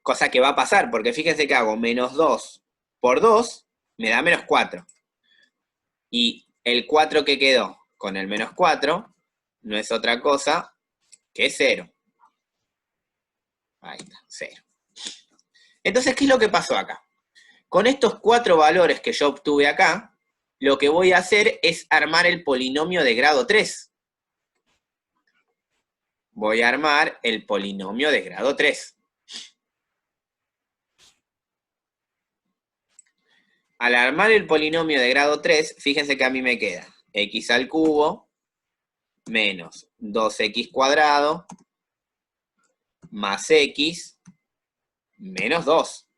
Speaker 1: Cosa que va a pasar, porque fíjense que hago menos 2 por 2, me da menos 4. Y el 4 que quedó con el menos 4 no es otra cosa que 0. Ahí está, 0. Entonces, ¿qué es lo que pasó acá? Con estos 4 valores que yo obtuve acá, lo que voy a hacer es armar el polinomio de grado 3. Voy a armar el polinomio de grado 3. Al armar el polinomio de grado 3, fíjense que a mí me queda x al cubo menos 2x cuadrado más x menos 2.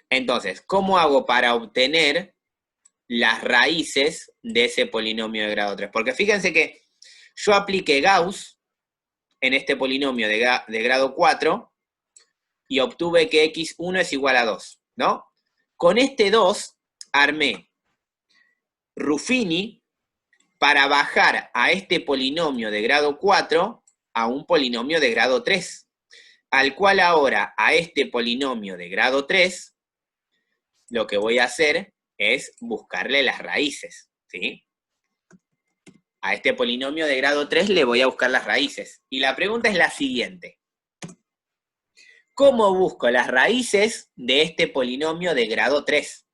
Speaker 1: Entonces, ¿cómo hago para obtener las raíces de ese polinomio de grado 3? Porque fíjense que yo apliqué Gauss en este polinomio de grado 4 y obtuve que x1 es igual a 2, ¿no? Con este 2 armé Ruffini para bajar a este polinomio de grado 4 a un polinomio de grado 3, al cual ahora a este polinomio de grado 3 lo que voy a hacer es buscarle las raíces, ¿sí? A este polinomio de grado 3 le voy a buscar las raíces. Y la pregunta es la siguiente. ¿Cómo busco las raíces de este polinomio de grado 3?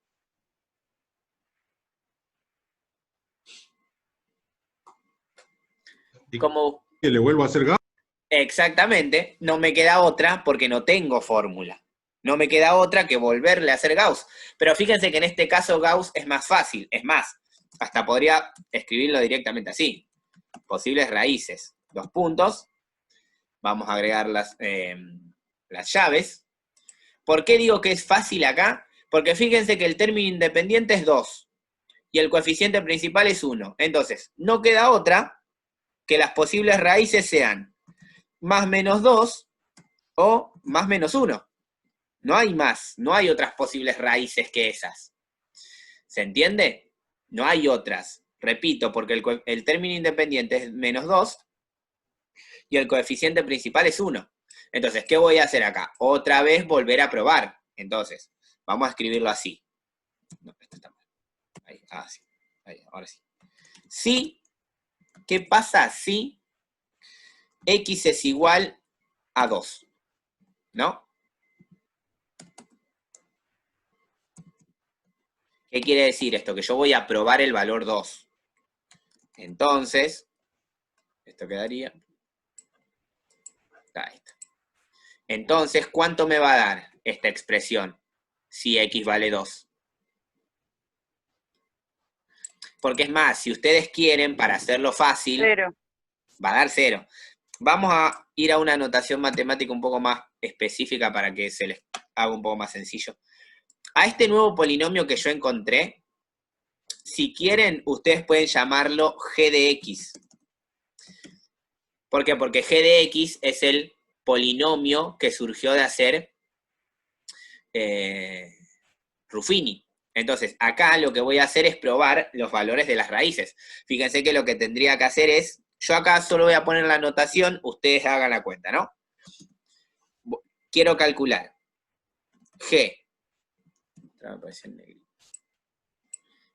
Speaker 1: ¿Cómo?
Speaker 3: ¿Y le vuelvo a hacer Gauss?
Speaker 1: Exactamente, no me queda otra porque no tengo fórmula. No me queda otra que volverle a hacer Gauss. Pero fíjense que en este caso Gauss es más fácil. Es más, hasta podría escribirlo directamente así. Posibles raíces. 2 puntos. Vamos a agregar las llaves. ¿Por qué digo que es fácil acá? Porque fíjense que el término independiente es 2. Y el coeficiente principal es 1. Entonces, no queda otra que las posibles raíces sean más menos 2 o más menos 1. No hay más, no hay otras posibles raíces que esas. ¿Se entiende? No hay otras. Repito, porque el término independiente es menos 2 y el coeficiente principal es 1. Entonces, ¿qué voy a hacer acá? Otra vez volver a probar. Entonces, vamos a escribirlo así. No, esto está mal. Ahí, así. Ahí, ahora sí. Si, ¿qué pasa si x es igual a 2? ¿No? ¿Qué quiere decir esto? Que yo voy a probar el valor 2. Entonces, esto quedaría. Ahí está. Entonces, ¿cuánto me va a dar esta expresión si x vale 2? Porque es más, si ustedes quieren, para hacerlo fácil,
Speaker 4: 0.
Speaker 1: va a dar 0. Vamos a ir a una notación matemática un poco más específica para que se les haga un poco más sencillo. A este nuevo polinomio que yo encontré, si quieren, ustedes pueden llamarlo g de x. ¿Por qué? Porque g de x es el polinomio que surgió de hacer Ruffini. Entonces, acá lo que voy a hacer es probar los valores de las raíces. Fíjense que lo que tendría que hacer es, yo acá solo voy a poner la notación, ustedes hagan la cuenta, ¿no? Quiero calcular g.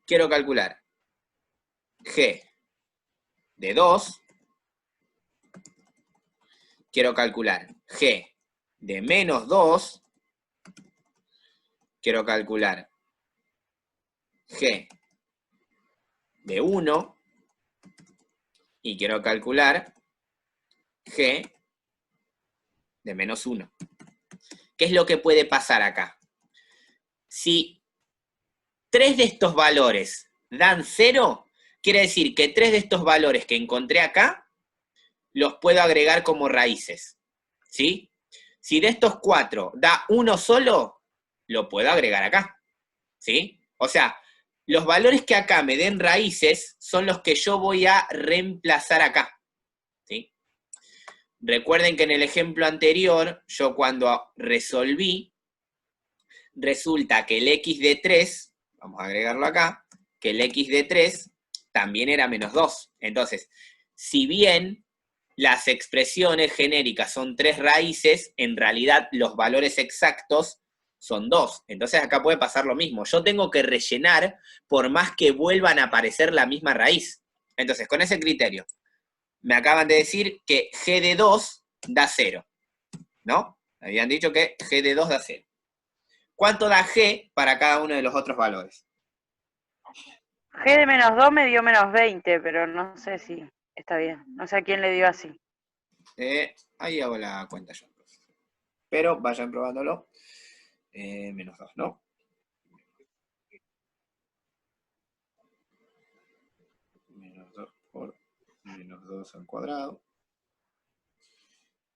Speaker 1: Quiero calcular g de 2. Quiero calcular g de menos 2. Quiero calcular g de 1. Y quiero calcular g de menos 1. ¿qué es lo que puede pasar acá? Si 3 de estos valores dan 0, quiere decir que 3 de estos valores que encontré acá, los puedo agregar como raíces, ¿sí? Si de estos 4 da 1 solo, lo puedo agregar acá, ¿sí? O sea, los valores que acá me den raíces son los que yo voy a reemplazar acá, ¿sí? Recuerden que en el ejemplo anterior, yo cuando resolví, resulta que el x de 3, vamos a agregarlo acá, que el x de 3 también era menos 2. Entonces, si bien las expresiones genéricas son 3 raíces, en realidad los valores exactos son 2. Entonces acá puede pasar lo mismo. Yo tengo que rellenar por más que vuelvan a aparecer la misma raíz. Entonces, con ese criterio, me acaban de decir que g de 2 da 0, ¿no? Me habían dicho que g de 2 da 0. ¿Cuánto da g para cada uno de los otros valores?
Speaker 4: G de menos 2 me dio menos 20, pero no sé si está bien. No sé a quién le dio así.
Speaker 1: Ahí hago la cuenta yo. Pero vayan probándolo. Menos 2, ¿no? Menos 2 por menos 2 al cuadrado.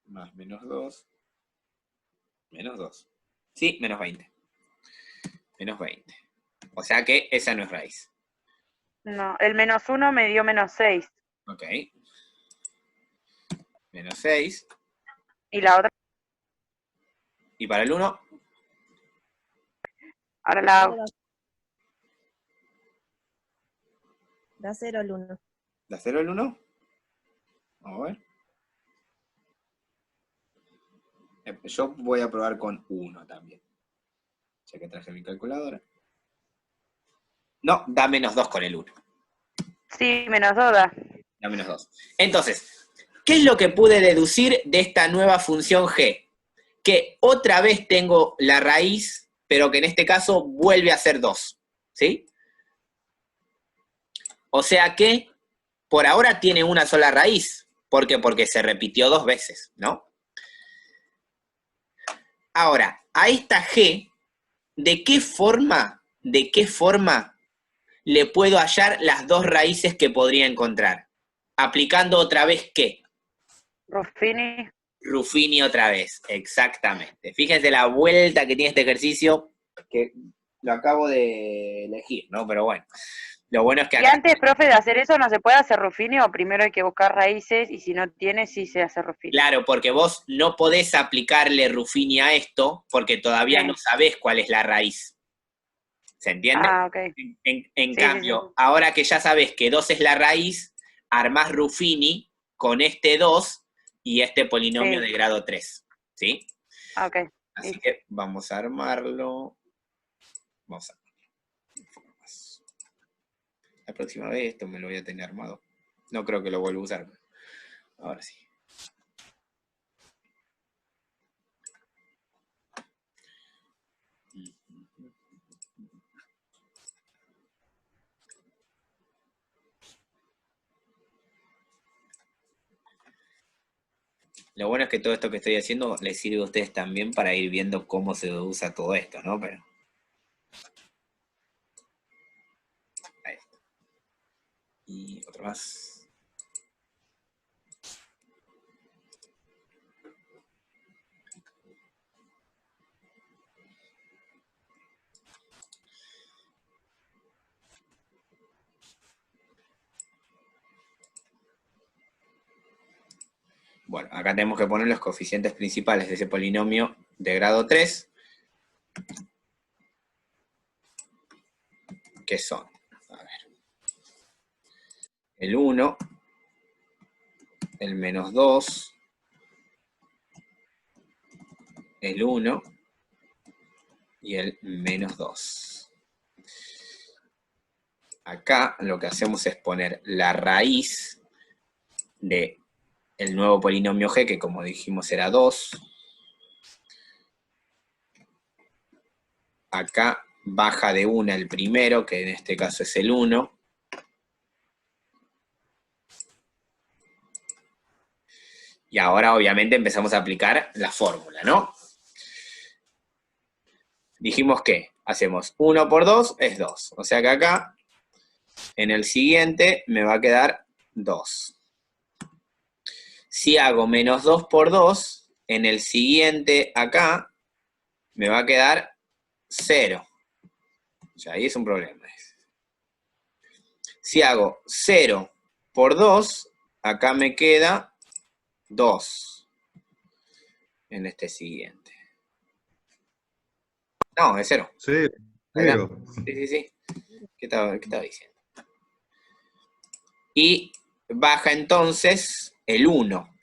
Speaker 1: Más menos 2. Menos 2. Sí, menos 20. Menos 20. O sea que esa no es raíz.
Speaker 4: No, el menos 1 me dio menos 6.
Speaker 1: Ok. Menos 6.
Speaker 4: Y la otra,
Speaker 1: ¿Y para el 1?
Speaker 4: ahora la hago.
Speaker 7: Da 0 al 1.
Speaker 1: ¿Da 0 el 1? Vamos a ver. Yo voy a probar con 1 también. Ya que traje mi calculadora. No, da menos 2 con el 1.
Speaker 4: Sí, menos 2 da.
Speaker 1: Da menos 2. Entonces, ¿qué es lo que pude deducir de esta nueva función g? Que otra vez tengo la raíz, pero que en este caso vuelve a ser 2. ¿Sí? O sea que por ahora tiene una sola raíz. ¿Por qué? Porque se repitió 2 veces, ¿no? Ahora, a esta g, ¿de qué forma le puedo hallar las 2 raíces que podría encontrar? Aplicando otra vez ¿qué?
Speaker 4: Ruffini.
Speaker 1: Ruffini otra vez, exactamente. Fíjense la vuelta que tiene este ejercicio, que lo acabo de elegir, ¿no? Pero bueno, lo bueno es que
Speaker 4: Y
Speaker 1: acá...
Speaker 4: antes, profe, de hacer eso, ¿no se puede hacer Ruffini o primero hay que buscar raíces y si no tiene, sí se hace Ruffini?
Speaker 1: Claro, porque vos no podés aplicarle Ruffini a esto porque todavía
Speaker 4: Sí.
Speaker 1: no sabés cuál es la raíz. ¿Se entiende?
Speaker 4: Ah, ok.
Speaker 1: En
Speaker 4: Sí,
Speaker 1: cambio,
Speaker 4: sí.
Speaker 1: ahora que ya sabés que 2 es la raíz, armás Ruffini con este 2 y este polinomio
Speaker 4: Sí.
Speaker 1: de grado 3. ¿Sí?
Speaker 4: Ok.
Speaker 1: Así
Speaker 4: Listo.
Speaker 1: que vamos a armarlo. Vamos a armarlo. La próxima vez esto me lo voy a tener armado. No creo que lo vuelva a usar. Ahora sí. Lo bueno es que todo esto que estoy haciendo les sirve a ustedes también para ir viendo cómo se usa todo esto, ¿no? Pero... ahí está. Y otro más. Bueno, acá tenemos que poner los coeficientes principales de ese polinomio de grado 3, que son, a ver, el 1, el menos 2, el 1 y el menos 2. Acá lo que hacemos es poner la raíz de el nuevo polinomio g, que como dijimos era 2. Acá baja de 1 el primero, que en este caso es el 1. Y ahora obviamente empezamos a aplicar la fórmula, ¿no? dijimos que hacemos 1 por 2 es 2. O sea que acá, en el siguiente, me va a quedar 2. Si hago menos 2 por 2, en el siguiente acá, me va a quedar 0. O sea, ahí es un problema. Si hago 0 por 2, acá me queda 2 en este siguiente. No, es 0.
Speaker 3: Cero.
Speaker 1: Ahí está.
Speaker 3: Cero.
Speaker 1: Sí. ¿Qué estaba diciendo? Y baja entonces el 1.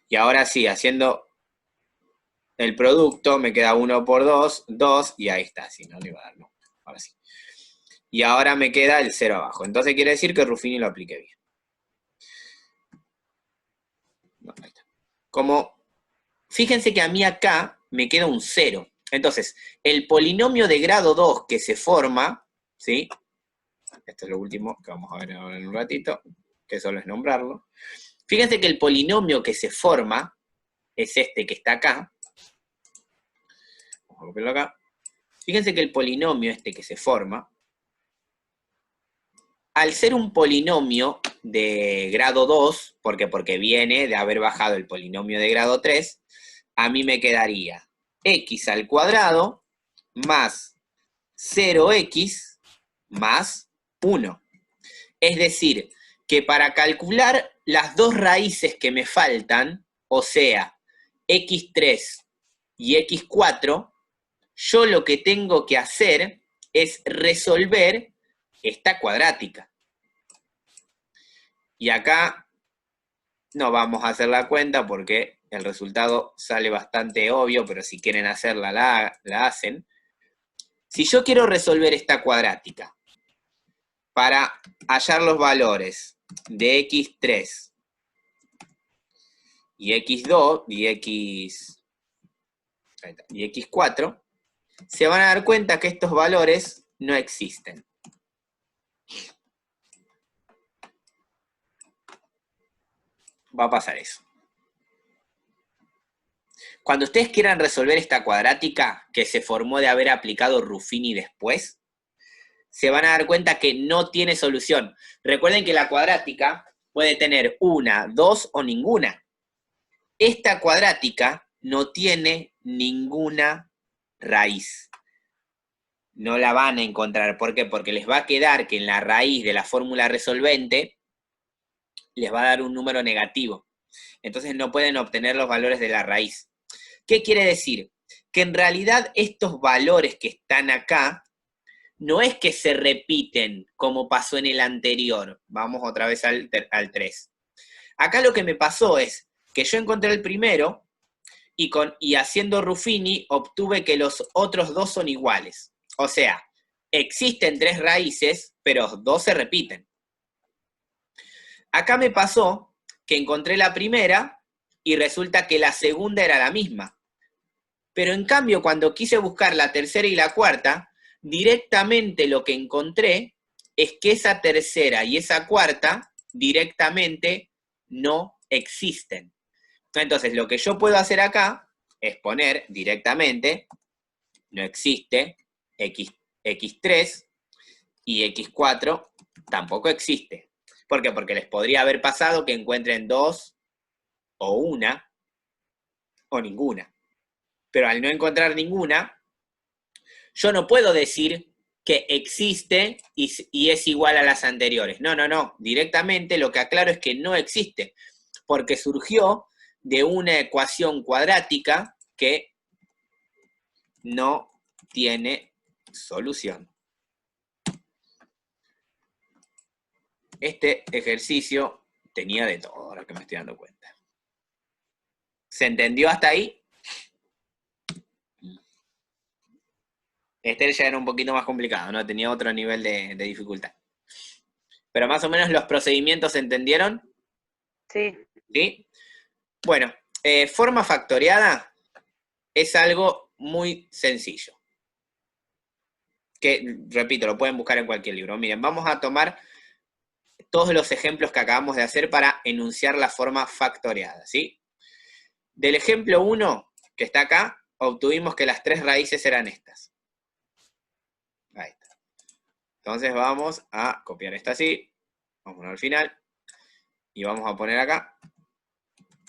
Speaker 1: Y ahora sí, haciendo el producto, me queda 1 por 2, 2, y ahí está. Si no, le iba a dar no. Ahora sí. Y ahora me queda el 0 abajo. Entonces quiere decir que Ruffini lo apliqué bien. No, ahí está. Fíjense que a mí acá me queda un 0. Entonces, el polinomio de grado 2 que se forma, ¿sí? Esto es lo último que vamos a ver ahora en un ratito, que solo es nombrarlo. Fíjense que el polinomio que se forma es este que está acá. Vamos a copiarlo acá. Fíjense que el polinomio este que se forma, al ser un polinomio de grado 2, porque viene de haber bajado el polinomio de grado 3, a mí me quedaría x al cuadrado más 0x más 1. Es decir, que para calcular las dos raíces que me faltan, o sea, x3 y x4, yo lo que tengo que hacer es resolver esta cuadrática. Y acá no vamos a hacer la cuenta porque el resultado sale bastante obvio, pero si quieren hacerla, la hacen. Si yo quiero resolver esta cuadrática para hallar los valores de x3 y x2 y x4, se van a dar cuenta que estos valores no existen. Va a pasar eso. Cuando ustedes quieran resolver esta cuadrática que se formó de haber aplicado Ruffini después, se van a dar cuenta que no tiene solución. Recuerden que la cuadrática puede tener una, dos o ninguna. Esta cuadrática no tiene ninguna raíz. No la van a encontrar. ¿Por qué? Porque les va a quedar que en la raíz de la fórmula resolvente les va a dar un número negativo. Entonces no pueden obtener los valores de la raíz. ¿Qué quiere decir? Que en realidad estos valores que están acá no es que se repiten como pasó en el anterior. Vamos otra vez al 3. Acá lo que me pasó es que yo encontré el primero y haciendo Ruffini obtuve que los otros dos son iguales. O sea, existen 3 raíces, pero 2 se repiten. Acá me pasó que encontré la primera y resulta que la segunda era la misma. Pero en cambio, cuando quise buscar la tercera y la cuarta, directamente lo que encontré es que esa tercera y esa cuarta directamente no existen. Entonces, lo que yo puedo hacer acá es poner directamente, no existe, x3 y x4 tampoco existe. ¿Por qué? Porque les podría haber pasado que encuentren 2 o una o ninguna. Pero al no encontrar ninguna, yo no puedo decir que existe y es igual a las anteriores. No. Directamente lo que aclaro es que no existe, porque surgió de una ecuación cuadrática que no tiene solución. Este ejercicio tenía de todo, ahora que me estoy dando cuenta. ¿Se entendió hasta ahí? Este ya era un poquito más complicado, ¿no? Tenía otro nivel de dificultad. Pero más o menos los procedimientos se entendieron.
Speaker 4: Sí.
Speaker 1: ¿Sí? Bueno, forma factoriada es algo muy sencillo. Que, repito, lo pueden buscar en cualquier libro. Miren, vamos a tomar todos los ejemplos que acabamos de hacer para enunciar la forma factoriada, ¿sí? Del ejemplo 1, que está acá, obtuvimos que las 3 raíces eran estas. Ahí está. Entonces vamos a copiar esta así. Vamos a poner al final. Y vamos a poner acá,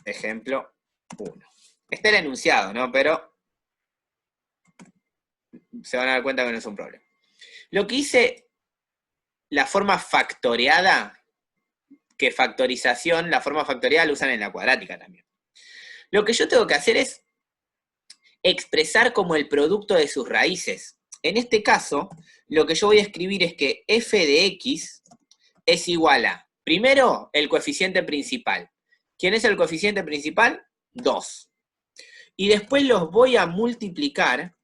Speaker 1: ejemplo 1. Este es el enunciado, ¿no? Pero se van a dar cuenta que no es un problema. Lo que hice, la forma factoreada, que factorización, la forma factoriada la usan en la cuadrática también. Lo que yo tengo que hacer es expresar como el producto de sus raíces. En este caso, lo que yo voy a escribir es que f de x es igual a, primero, el coeficiente principal. ¿Quién es el coeficiente principal? 2. Y después los voy a multiplicar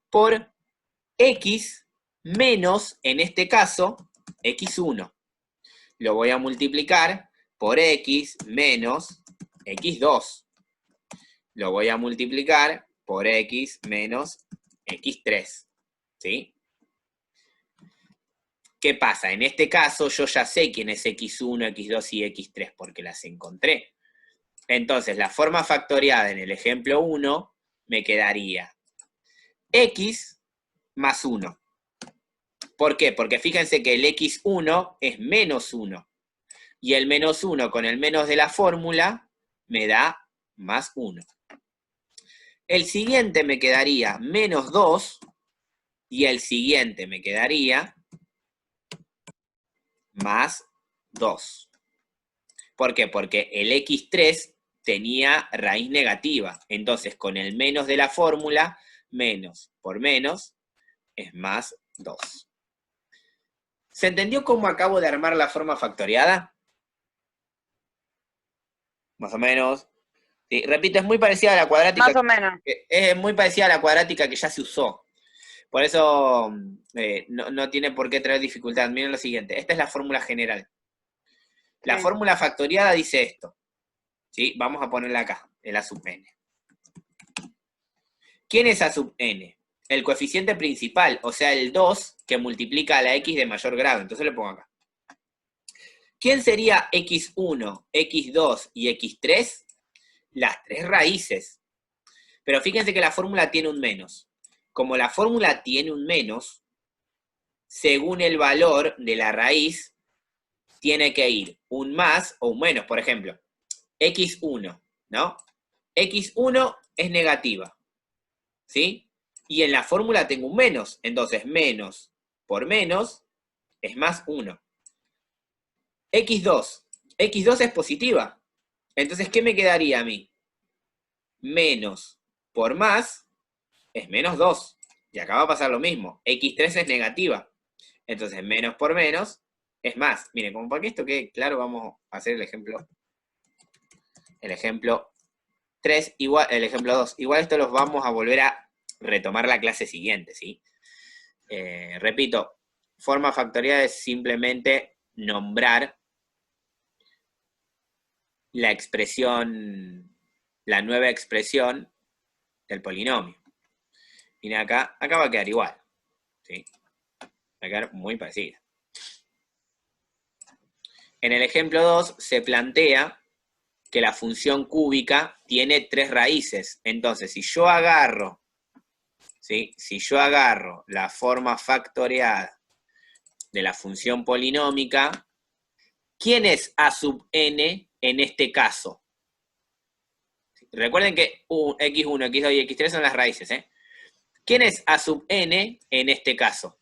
Speaker 1: por x menos, en este caso, x1. Lo voy a multiplicar por x menos x2. Lo voy a multiplicar por x menos x3. ¿Sí? ¿Qué pasa? En este caso yo ya sé quién es x1, x2 y x3 porque las encontré. Entonces la forma factoriada en el ejemplo 1 me quedaría x más 1. ¿Por qué? Porque fíjense que el x1 es menos 1. Y el menos 1 con el menos de la fórmula me da más 1. El siguiente me quedaría menos 2. Y el siguiente me quedaría más 2. ¿Por qué? Porque el x3 tenía raíz negativa. Entonces, con el menos de la fórmula, menos por menos es más 2. ¿Se entendió cómo acabo de armar la forma factoriada? Más o menos. Sí, repito, es muy parecida a la cuadrática.
Speaker 4: Más o menos.
Speaker 1: Es muy parecida a la cuadrática que ya se usó. Por eso no tiene por qué traer dificultad. Miren lo siguiente. Esta es la fórmula general. La
Speaker 4: Sí.
Speaker 1: fórmula factoriada dice esto. ¿Sí? Vamos a ponerla acá, el a sub n. ¿Quién es a sub n? El coeficiente principal, o sea, el 2 que multiplica a la x de mayor grado. Entonces le pongo acá. ¿Quién sería x1, x2 y x3? Las 3 raíces. Pero fíjense que la fórmula tiene un menos. Como la fórmula tiene un menos, según el valor de la raíz, tiene que ir un más o un menos. Por ejemplo, x1, ¿no? x1 es negativa, ¿sí? Y en la fórmula tengo un menos. Entonces, menos por menos es más 1. x2. x2 es positiva. Entonces, ¿qué me quedaría a mí? Menos por más es menos 2. Y acá va a pasar lo mismo. x3 es negativa. Entonces, menos por menos es más. Miren, como para que esto quede claro, vamos a hacer el ejemplo 3, igual, el ejemplo 2. Igual esto los vamos a volver a retomar la clase siguiente, ¿sí? Repito, forma factorial es simplemente nombrar la expresión, la nueva expresión del polinomio. Miren acá va a quedar igual, ¿sí? Va a quedar muy parecida. En el ejemplo 2 se plantea que la función cúbica tiene 3 raíces. Entonces, si yo agarro, ¿sí? Si yo agarro la forma factoriada de la función polinómica, ¿quién es a sub n en este caso? Recuerden que x1, x2 y x3 son las raíces, ¿eh? ¿Quién es a sub n en este caso?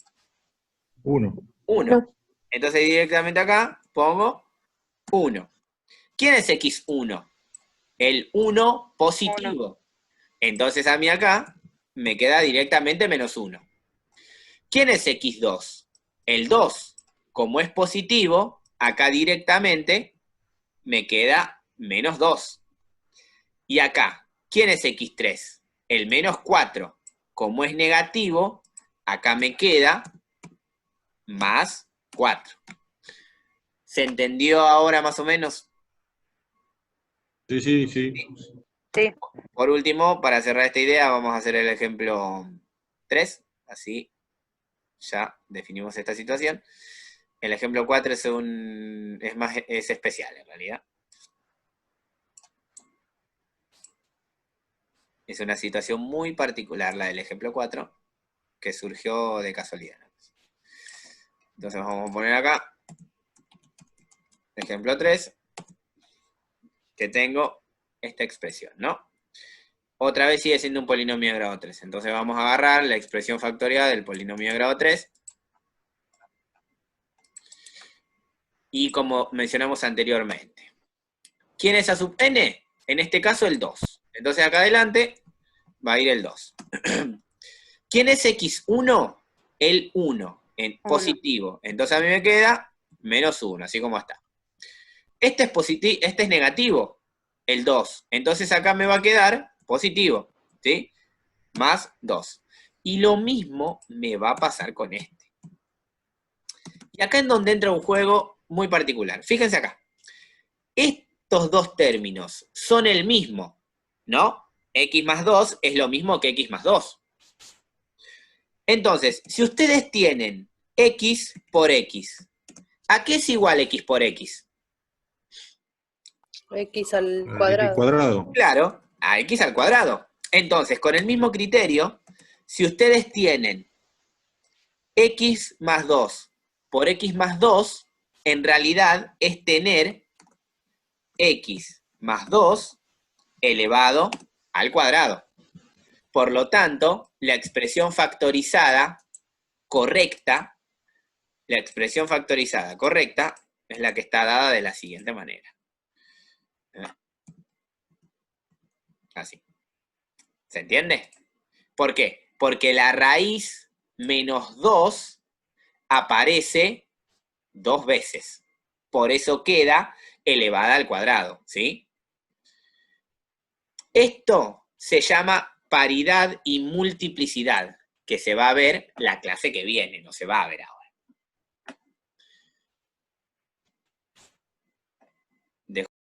Speaker 3: 1.
Speaker 1: 1. Entonces directamente acá pongo 1. ¿Quién es x1? El 1 positivo. Entonces a mí acá me queda directamente menos 1. ¿Quién es x2? El 2. Como es positivo, acá directamente me queda menos 2. Y acá, ¿quién es x3? El menos 4. Como es negativo, acá me queda más 4. ¿Se entendió ahora más o menos?
Speaker 3: Sí, sí, sí.
Speaker 4: Sí.
Speaker 1: Por último, para cerrar esta idea, vamos a hacer el ejemplo 3. Así ya definimos esta situación. El ejemplo 4 es especial en realidad. Es una situación muy particular la del ejemplo 4, que surgió de casualidad. Entonces vamos a poner acá, ejemplo 3, que tengo esta expresión, ¿no? Otra vez sigue siendo un polinomio de grado 3. Entonces vamos a agarrar la expresión factorial del polinomio de grado 3. Y como mencionamos anteriormente, ¿quién es a sub n? En este caso el 2. Entonces acá adelante va a ir el 2. ¿Quién es x1? El 1, en positivo. Entonces a mí me queda menos 1, así como está. Este es positivo, este es negativo, el 2. Entonces acá me va a quedar positivo, ¿sí? Más 2. Y lo mismo me va a pasar con este. Y acá es donde entra un juego muy particular. Fíjense acá. Estos dos términos son el mismo, ¿no? X más 2 es lo mismo que X más 2. Entonces, si ustedes tienen X por X, ¿a qué es igual X por X?
Speaker 2: X al
Speaker 3: X
Speaker 2: cuadrado.
Speaker 3: cuadrado.
Speaker 1: Claro, a X al cuadrado. Entonces, con el mismo criterio, si ustedes tienen X más 2 por X más 2, en realidad es tener X más 2 elevado al cuadrado. Por lo tanto, la expresión factorizada correcta, es la que está dada de la siguiente manera. Así. ¿Se entiende? ¿Por qué? Porque la raíz menos 2 aparece 2 veces. Por eso queda elevada al cuadrado, ¿sí? Esto se llama paridad y multiplicidad, que se va a ver la clase que viene, no se va a ver ahora.